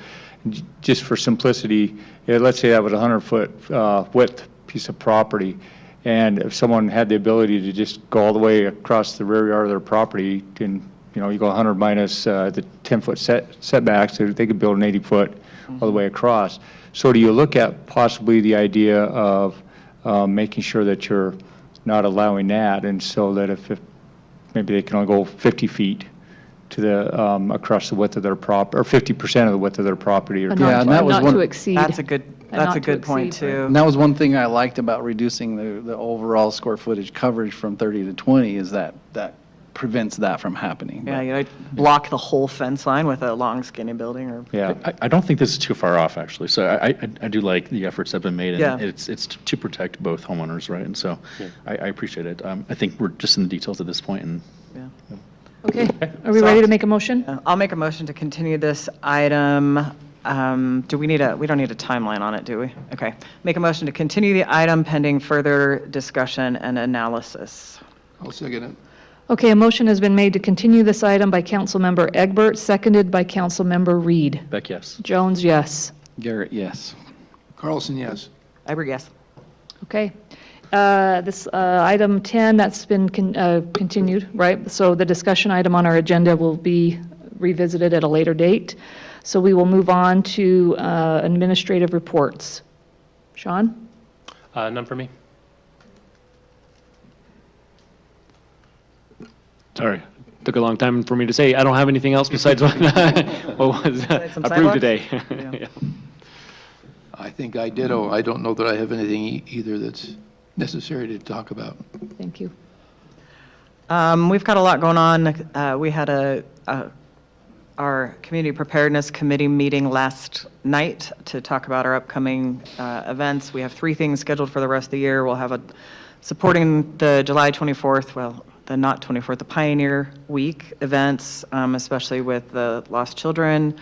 just for simplicity, let's say that was a 100-foot width piece of property, and if someone had the ability to just go all the way across the rear yard of their property, and you go 100 minus the 10-foot setbacks, so they could build an 80-foot all the way across. So do you look at possibly the idea of making sure that you're not allowing that, and so that if maybe they can only go 50 feet to the across the width of their prop, or 50% of the width of their property, or But Yeah, and that was not one- to exceed. That's a good not to point, exceed, right. too. And that was one thing I liked about reducing the overall square footage coverage from 30 to 20 is that prevents that from happening. Yeah, you block the whole fence line with a long skinny building or. Yeah. I don't think this is too far off, actually. So I do like the efforts that have been made, and Yeah. it's to protect both homeowners, right? And so I appreciate it. I think we're just in the details at this point, and Okay, are we ready to make a motion? I'll make a motion to continue this item. We don't need a timeline on it, do we? Okay. Make a motion to continue the item pending further discussion and analysis. I'll second it. Okay, a motion has been made to continue this item by Councilmember Egbert, seconded by Councilmember Reed. Beck, yes. Jones, yes. Garrett, yes. Carlson, yes. Egbert, yes. Okay. This item 10, that's been continued, right? So the discussion item on our agenda will be revisited at a later date. So we will move on to administrative reports. Sean? None for me. Sorry, took a long time for me to say. I don't have anything else besides what was Some approved sidewalks? today. Yeah. Yeah. I think I ditto. I don't know that I have anything either that's necessary to talk about. Thank you. We've got a lot going on. We had our Community Preparedness Committee meeting last night to talk about our upcoming events. We have 3 things scheduled for the rest of the year. We'll have supporting the July 24th, well, the not 24th, the Pioneer Week events, especially with the lost children.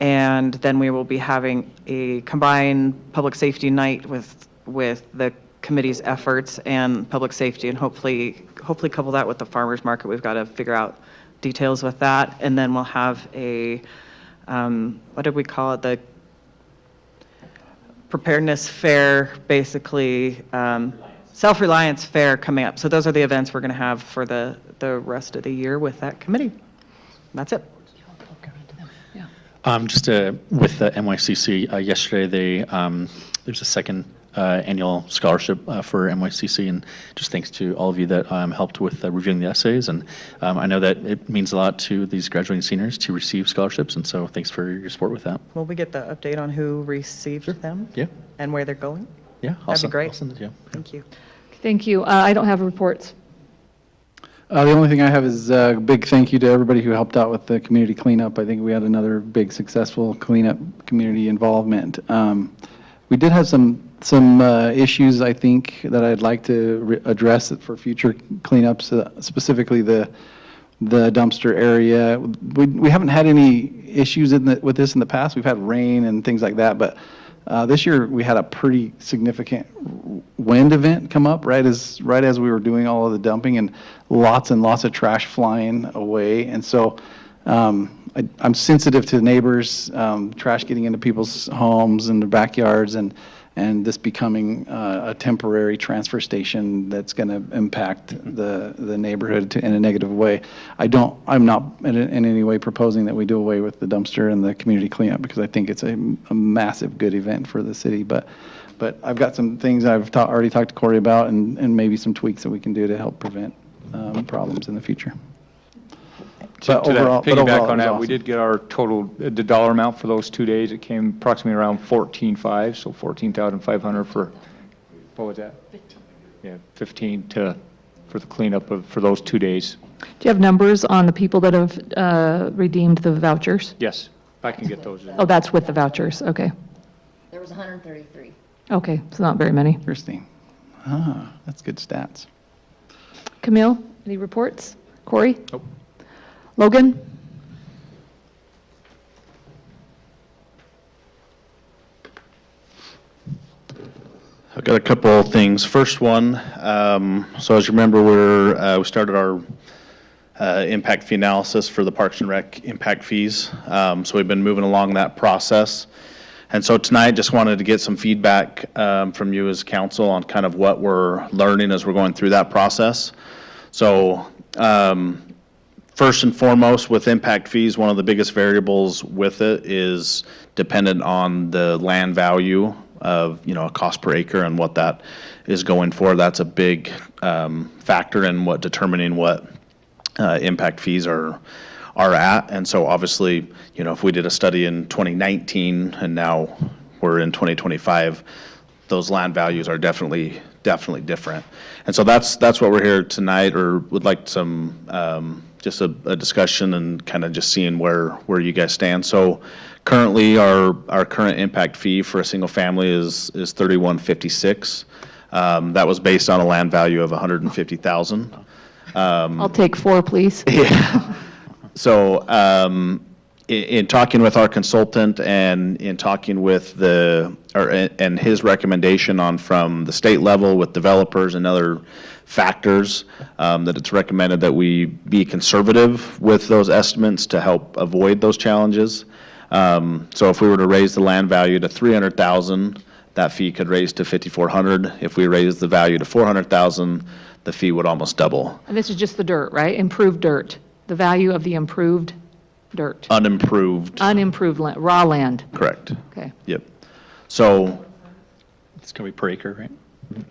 And then we will be having a combined public safety night with the committee's efforts and public safety, and hopefully couple that with the farmers market. We've got to figure out details with that. And then we'll have a, what did we call it? The preparedness fair, basically, self-reliance fair coming up. So those are the events we're going to have for the rest of the year with that committee. That's it. Just with the NYCC, yesterday there's a second annual scholarship for NYCC, and just thanks to all of you that helped with reviewing the essays. And I know that it means a lot to these graduating seniors to receive scholarships, and so thanks for your support with that. Will we get the update on who received them? Yeah. And where they're going? Yeah, That'd be great. I'll send it to you. Thank you. Thank you. I don't have reports. The only thing I have is a big thank you to everybody who helped out with the community cleanup. I think we had another big successful cleanup, community involvement. We did have some issues, I think, that I'd like to address for future cleanups, specifically the dumpster area. We haven't had any issues with this in the past. We've had rain and things like that, but this year we had a pretty significant wind event come up right as we were doing all of the dumping, and lots of trash flying away. And so I'm sensitive to neighbors, trash getting into people's homes and their backyards, and this becoming a temporary transfer station that's going to impact the neighborhood in a negative way. I'm not in any way proposing that we do away with the dumpster and the community cleanup, because I think it's a massive good event for the city. But I've got some things I've already talked to Corey about, and maybe some tweaks that we can do to help prevent problems in the future. To overall, piggyback on it was that, we awesome. did get our total, the dollar amount for those 2 days. It came approximately around 14.5, so 14,500 for, what was that? 15. Yeah, 15 for the cleanup for those 2 days. Do you have numbers on the people that have redeemed the vouchers? Yes, I can get those. Oh, that's with the vouchers. Okay. There was 133. Okay, so not very many. Interesting. That's good stats. Camille, any reports? Corey? Nope. Logan? I've got a couple of things. First one, so as you remember, we started our impact fee analysis for the Parks and Rec impact fees. So we've been moving along that process. And so tonight, just wanted to get some feedback from you as council on kind of what we're learning as we're going through that process. So first and foremost, with impact fees, one of the biggest variables with it is dependent on the land value of, a cost per acre and what that is going for. That's a big factor in determining what impact fees are at. And so obviously, if we did a study in 2019 and now we're in 2025, those land values are definitely different. And so that's what we're here tonight, or would like some just a discussion and kind of just seeing where you guys stand. So currently, our current impact fee for a single family is $31.56. That was based on a land value of $150,000. I'll take 4, please. Yeah. So in talking with our consultant and in talking with and his recommendation from the state level with developers and other factors, that it's recommended that we be conservative with those estimates to help avoid those challenges. So if we were to raise the land value to $300,000, that fee could raise to $5,400. If we raise the value to $400,000, the fee would almost double. And this is just the dirt, right? Improved dirt. The value of the improved dirt. Unimproved. Unimproved land, raw land. Correct. Okay. Yep. So It's going to be per acre, right?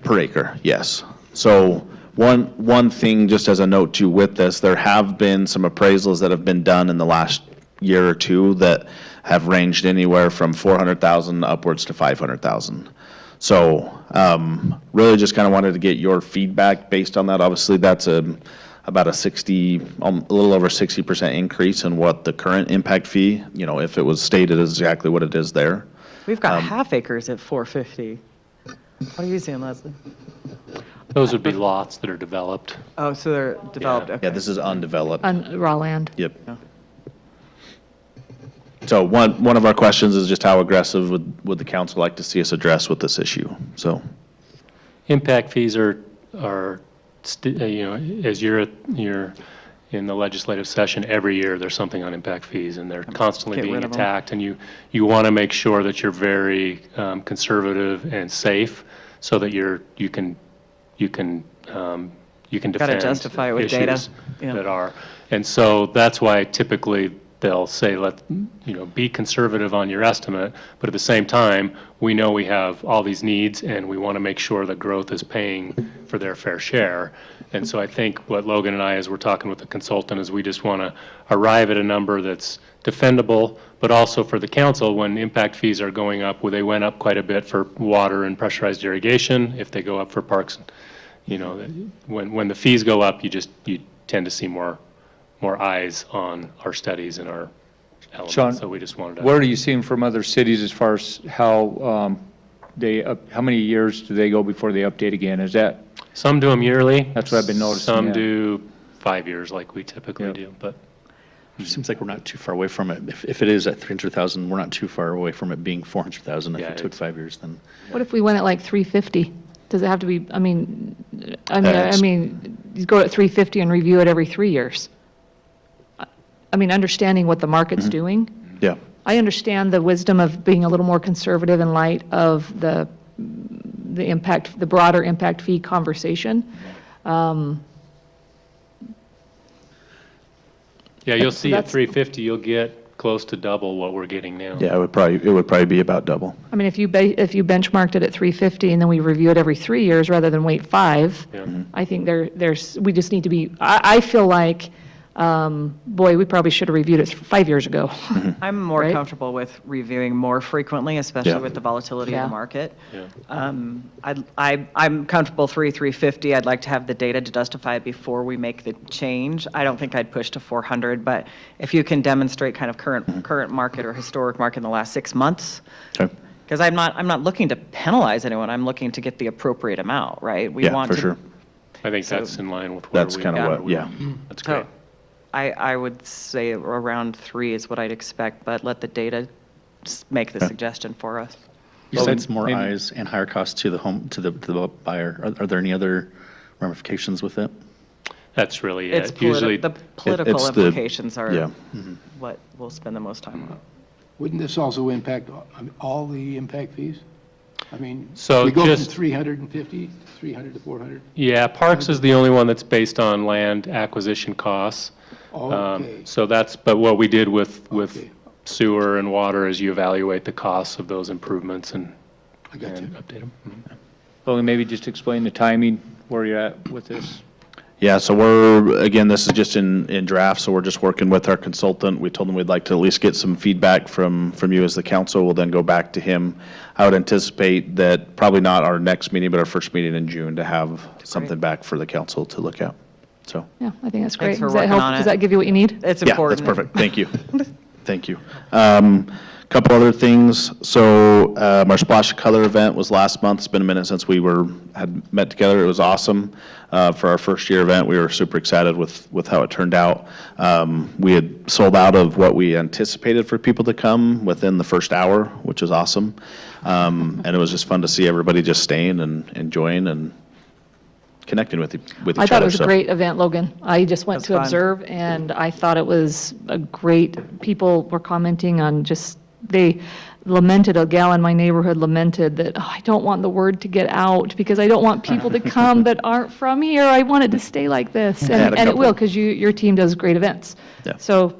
per acre, yes. So one thing, just as a note too with this, there have been some appraisals that have been done in the last year or two that have ranged anywhere from $400,000 upwards to $500,000. So really just kind of wanted to get your feedback based on that. Obviously, that's about a little over 60% increase in what the current impact fee, if it was stated as exactly what it is there. We've got half acres at 450. What are you seeing, Leslie? Those would be lots that are developed. Oh, so they're developed, okay. Yeah, this is undeveloped. On raw land. Yep. So one of our questions is just how aggressive would the council like to see us address with this issue? So, Impact fees are, as you're in the legislative session, every year there's something on impact fees, and they're constantly Get being rid of 'em. attacked, and you want to make sure that you're very conservative and safe, so that you can defend justify it with data. issues Yeah. that are. And so that's why typically they'll say, be conservative on your estimate, but at the same time, we know we have all these needs, and we want to make sure that growth is paying for their fair share. And so I think what Logan and I, as we're talking with the consultant, is we just want to arrive at a number that's defendable, but also for the council, when impact fees are going up, they went up quite a bit for water and pressurized irrigation. If they go up for parks, when the fees go up, you tend to see more eyes on our studies and our elements. Sean, So we just wanted to. What are you seeing from other cities as far as how how many years do they go before they update again? Is that? Some do them yearly. That's what I've been noticing, Some yeah. do 5 years like we typically Yep. do, but. it seems like we're not too far away from it. If it is at 300,000, we're not too far away from it being 400,000. If Yeah, it took 5 years, then. What if we went at like 350? Does it have to be, you go at 350 and review it every 3 years? Understanding what the market's doing. Yeah. I understand the wisdom of being a little more conservative in light of the impact, the broader impact fee conversation. Yeah, you'll see at that's- 350, you'll get close to double what we're getting now. Yeah, it would probably be about double. If you benchmarked it at 350 and then we review it every 3 years rather than wait 5, Yeah. I think we just need to be, I feel like, we probably should have reviewed it 5 years ago. I'm more Right? comfortable with reviewing more frequently, especially Yeah. with the volatility of Yeah. the market. Yeah. I'm comfortable 350. I'd like to have the data to justify it before we make the change. I don't think I'd push to 400, but if you can demonstrate kind of current market or historic market in the last 6 months, Okay. because I'm not looking to penalize anyone. I'm looking to get the appropriate amount, right? We Yeah, want for to- sure. I think that's in line with where That's we. kind of what, yeah. That's great. So I would say around 3 is what I'd expect, but let the data make the suggestion for us. Besides more maybe- eyes and higher costs to the buyer, are there any other ramifications with it? That's really It's it. Usually, the political it's the- implications are yeah. what we'll spend the most time on. Wouldn't this also impact all the impact fees? So we go from just- 350, 300 to 400? yeah, Parks is the only one that's based on land acquisition costs. Okay. So but what we did with Okay. sewer and water is you evaluate the costs of those improvements and I got you. update them. Logan, maybe just explain the timing, where you're at with this. Yeah, so again, this is just in draft, so we're just working with our consultant. We told him we'd like to at least get some feedback from you as the council. We'll then go back to him. I would anticipate that probably not our next meeting, but our first meeting in June to have something back for the council to look at. So, Yeah, I think that's Thanks great. for Does that working help? on Does it. that give you what you need? It's yeah, important. that's perfect. Thank you. Thank you. Couple other things. So our Splash of Color event was last month. It's been a minute since we had met together. It was awesome. For our first year event, we were super excited with how it turned out. We had sold out of what we anticipated for people to come within the first hour, which was awesome. And it was just fun to see everybody just staying and enjoying and connecting with each other. I thought it was a So- great event, Logan. I just went That's to fun. observe, and I thought it was a great, people were commenting on they lamented, a gal in my neighborhood lamented that, "Oh, I don't want the word to get out because I don't want people to come that aren't from here. I want it to stay like this." had a And it couple. will, because your team does great events. Yeah. So,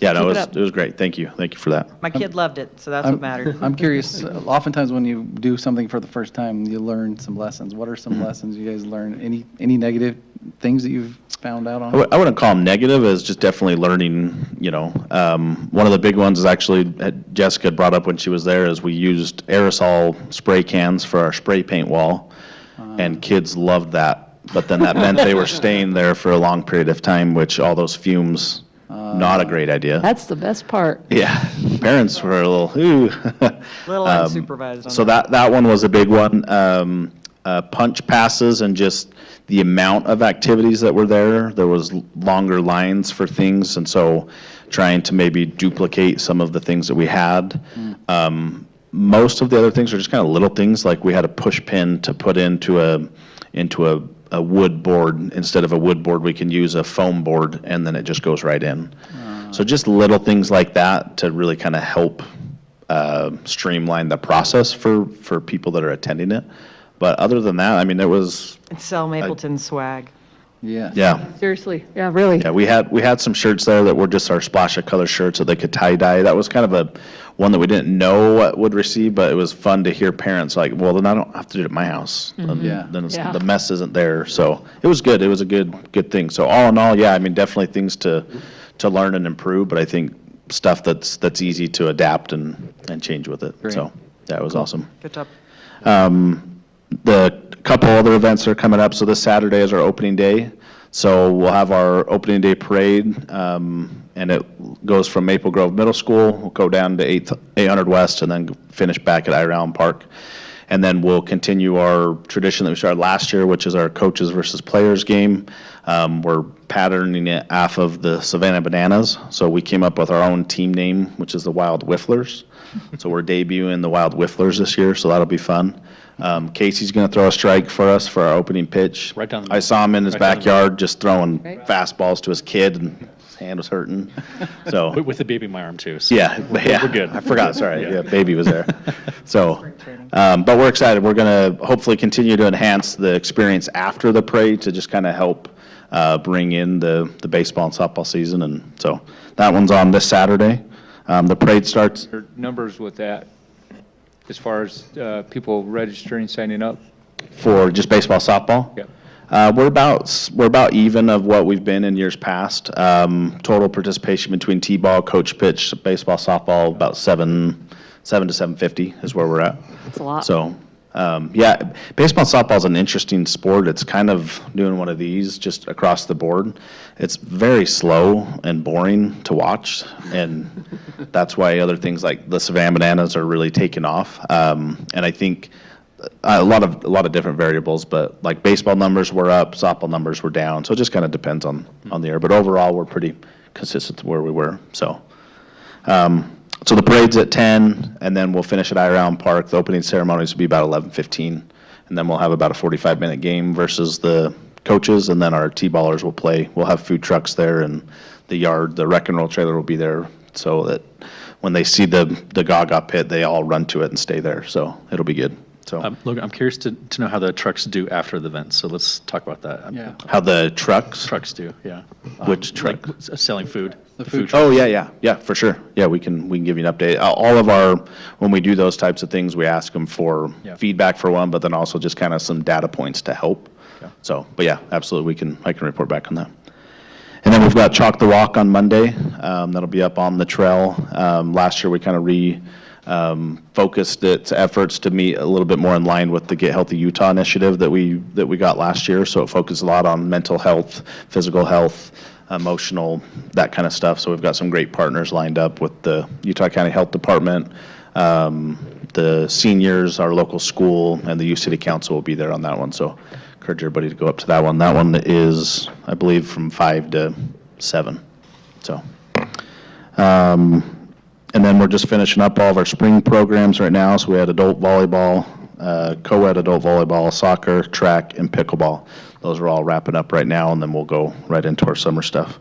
Yeah, no, Keep it it was, up. it was great. Thank you. Thank you for that. My kid loved it, so that's what mattered. I'm curious, oftentimes when you do something for the first time, you learn some lessons. What are some lessons you guys learned? Any negative things that you've found out on? I wouldn't call them negative, as just definitely learning, one of the big ones is actually, Jessica had brought up when she was there, is we used aerosol spray cans for our spray paint wall, and kids loved that. But then that meant they were staying there for a long period of time, which all those fumes, not a great idea. that's the best part. Yeah, parents were a little, ooh. Little unsupervised on So that one was a big one. punch passes and just the amount of activities that were there. There was longer lines for things, and so trying to maybe duplicate some of the things that we had. Most of the other things are just kind of little things, like we had a push pin to put into a wood board. Instead of a wood board, we can use a foam board, and then it just goes right in. So just little things like that to really kind of help streamline the process for people that are attending it. But other than that, I mean, it was, And sell Mapleton swag. Yeah. yeah. Seriously, yeah, really. Yeah, we had some shirts there that were just our splash of color shirts that they could tie dye. That was kind of one that we didn't know what would receive, but it was fun to hear parents like, well, then I don't have to do it at my house. Yeah. Then Yeah. the mess isn't there. So it was good. It was a good thing. So all in all, yeah, I mean, definitely things to learn and improve, but I think stuff that's easy to adapt and change with it. Great. So yeah, it was awesome. Good job. The couple other events are coming up. So this Saturday is our opening day. So we'll have our opening day parade, and it goes from Maple Grove Middle School. We'll go down to 800 West and then finish back at Iron Park. And then we'll continue our tradition that we started last year, which is our coaches versus players game. We're patterning it off of the Savannah Bananas. So we came up with our own team name, which is the Wild Whifflers. So we're debuting the Wild Whifflers this year, so that'll be fun. Casey's going to throw a strike for us for our opening pitch. Right down the I saw him in his right down the backyard just throwing Right. fastballs to his kid, and his hand was hurting. So with the baby in my arm too. So yeah, we're good. I forgot. Sorry, Yeah. yeah, baby was there. So, but we're excited. We're going to hopefully continue to enhance the experience after the parade to just kind of help bring in the baseball and softball season, and so that one's on this Saturday. The parade starts. Your numbers with that, as far as people registering, signing up? For just baseball, softball? Yeah. We're about even of what we've been in years past. Total participation between T-ball, coach pitch, baseball, softball, about 7 to 750 is where we're at. That's a lot. So, yeah, baseball and softball is an interesting sport. It's kind of doing one of these just across the board. It's very slow and boring to watch, and that's why other things like the Savannah Bananas are really taking off. And I think a lot of different variables, but like baseball numbers were up, softball numbers were down, so it just kind of depends on the year. But overall, we're pretty consistent to where we were. So. So the parade's at 10, and then we'll finish at Iron Park. The opening ceremonies will be about 11:15, and then we'll have about a 45-minute game versus the coaches, and then our T-ballers will play. We'll have food trucks there, and the wreck and roll trailer will be there, so that when they see the Gaga pit, they all run to it and stay there. So it'll be good. So Logan, I'm curious to know how the trucks do after the event. So let's talk about that. Yeah. How the trucks? Trucks do, yeah. Which truck? Like selling food. The food Oh, yeah, for sure. Yeah, we can give you an update. All of when we do those types of things, we ask them for Yeah. feedback for one, but then also just kind of some data points to help. Yeah. So, but yeah, absolutely, I can report back on that. And then we've got Chalk the Walk on Monday. That'll be up on the trail. Last year, we kind of focused its efforts to meet a little bit more in line with the Get Healthy Utah initiative that we got last year. So it focused a lot on mental health, physical health, emotional, that kind of stuff. So we've got some great partners lined up with the Utah County Health Department, the seniors, our local school, and the U City Council will be there on that one. So encourage everybody to go up to that one. That one is, I believe, from 5 to 7. So. And then we're just finishing up all of our spring programs right now. So we had adult volleyball, co-ed adult volleyball, soccer, track, and pickleball. Those are all wrapping up right now, and then we'll go right into our summer stuff.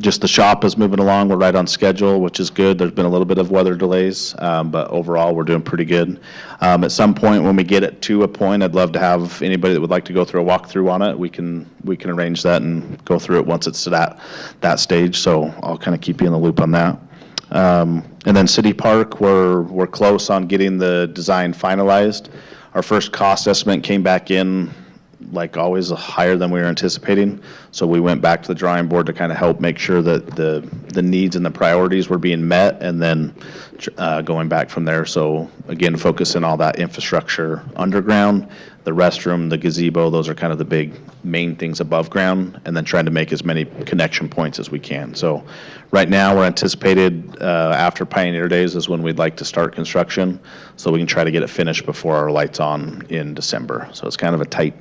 Just the shop is moving along. We're right on schedule, which is good. There's been a little bit of weather delays, but overall, we're doing pretty good. At some point, when we get it to a point, I'd love to have anybody that would like to go through a walkthrough on it. We can arrange that and go through it once it's to that stage. So I'll kind of keep you in the loop on that. And then City Park, we're close on getting the design finalized. Our first cost estimate came back in, like always, higher than we were anticipating. So we went back to the drawing board to kind of help make sure that the needs and the priorities were being met, and then going back from there. So again, focusing all that infrastructure underground, the restroom, the gazebo, those are kind of the big main things above ground, and then trying to make as many connection points as we can. So right now, we're anticipated after Pioneer Days is when we'd like to start construction, so we can try to get it finished before our lights on in December. So it's kind of a tight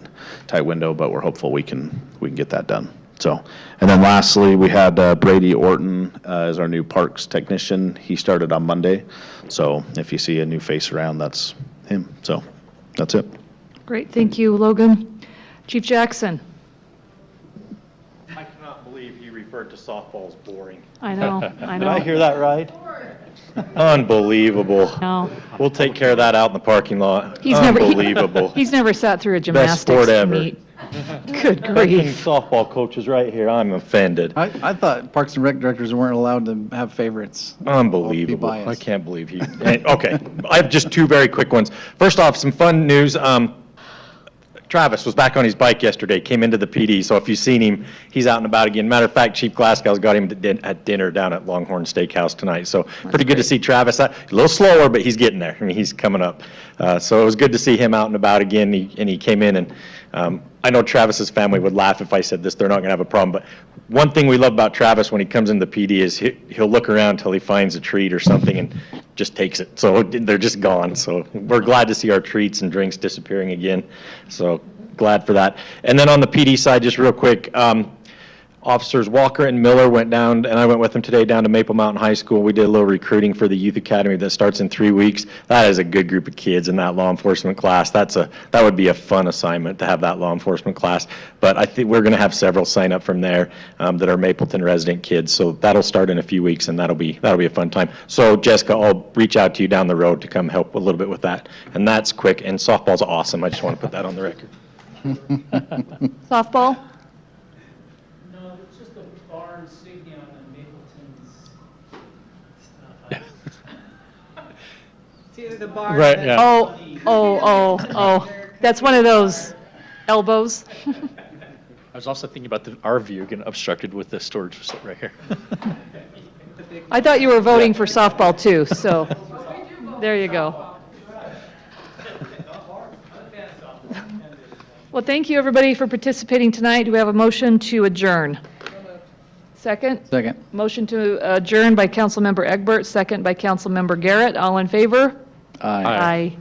window, but we're hopeful we can get that done. So, and then lastly, we had Brady Orton as our new parks technician. He started on Monday. So if you see a new face around, that's him. So that's it. Great, thank you, Logan. Chief Jackson? I cannot believe you referred to softball as boring. I know, I know. Did I hear that right? Unbelievable. No. We'll take care of that out in the parking lot. He's never- Unbelievable. He's never sat through a Best sport gymnastics ever. meet. Good Fucking grief. softball coaches right here. I'm offended. I thought Parks and Rec directors weren't allowed to have favorites. Unbelievable. I'll be I biased. can't believe he. Okay, I have just two very quick ones. First off, some fun news. Travis was back on his bike yesterday, came into the PD, so if you've seen him, he's out and about again. Matter of fact, Chief Glasgow's got him at dinner down at Longhorn Steakhouse tonight, so pretty good to see Travis. A little slower, but he's getting there. I mean, he's coming up. So it was good to see him out and about again, and he came in, and I know Travis's family would laugh if I said this, they're not gonna have a problem, but one thing we love about Travis when he comes into the PD is he'll look around until he finds a treat or something and just takes it. So they're just gone. So we're glad to see our treats and drinks disappearing again. So glad for that. And then on the PD side, just real quick, Officers Walker and Miller went down, and I went with them today down to Maple Mountain High School. We did a little recruiting for the Youth Academy that starts in 3 weeks. That is a good group of kids in that law enforcement class. That would be a fun assignment to have that law enforcement class. But I think we're going to have several sign up from there that are Mapleton resident kids. So that'll start in a few weeks, and that'll be a fun time. So Jessica, I'll reach out to you down the road to come help a little bit with that. And that's quick. And softball's awesome. I just want to put that on the record. Softball? No, it's just a bar insignia on the Mapleton's. It's either the bar. Right, yeah. Oh, that's one of those elbows. I was also thinking about our view getting obstructed with the storage facility right here. I thought you were voting for softball too, so there you go. Well, thank you, everybody, for participating tonight. Do we have a motion to adjourn? Second? Second. Motion to adjourn by Councilmember Egbert, second by Councilmember Garrett. All in favor? Aye. Aye.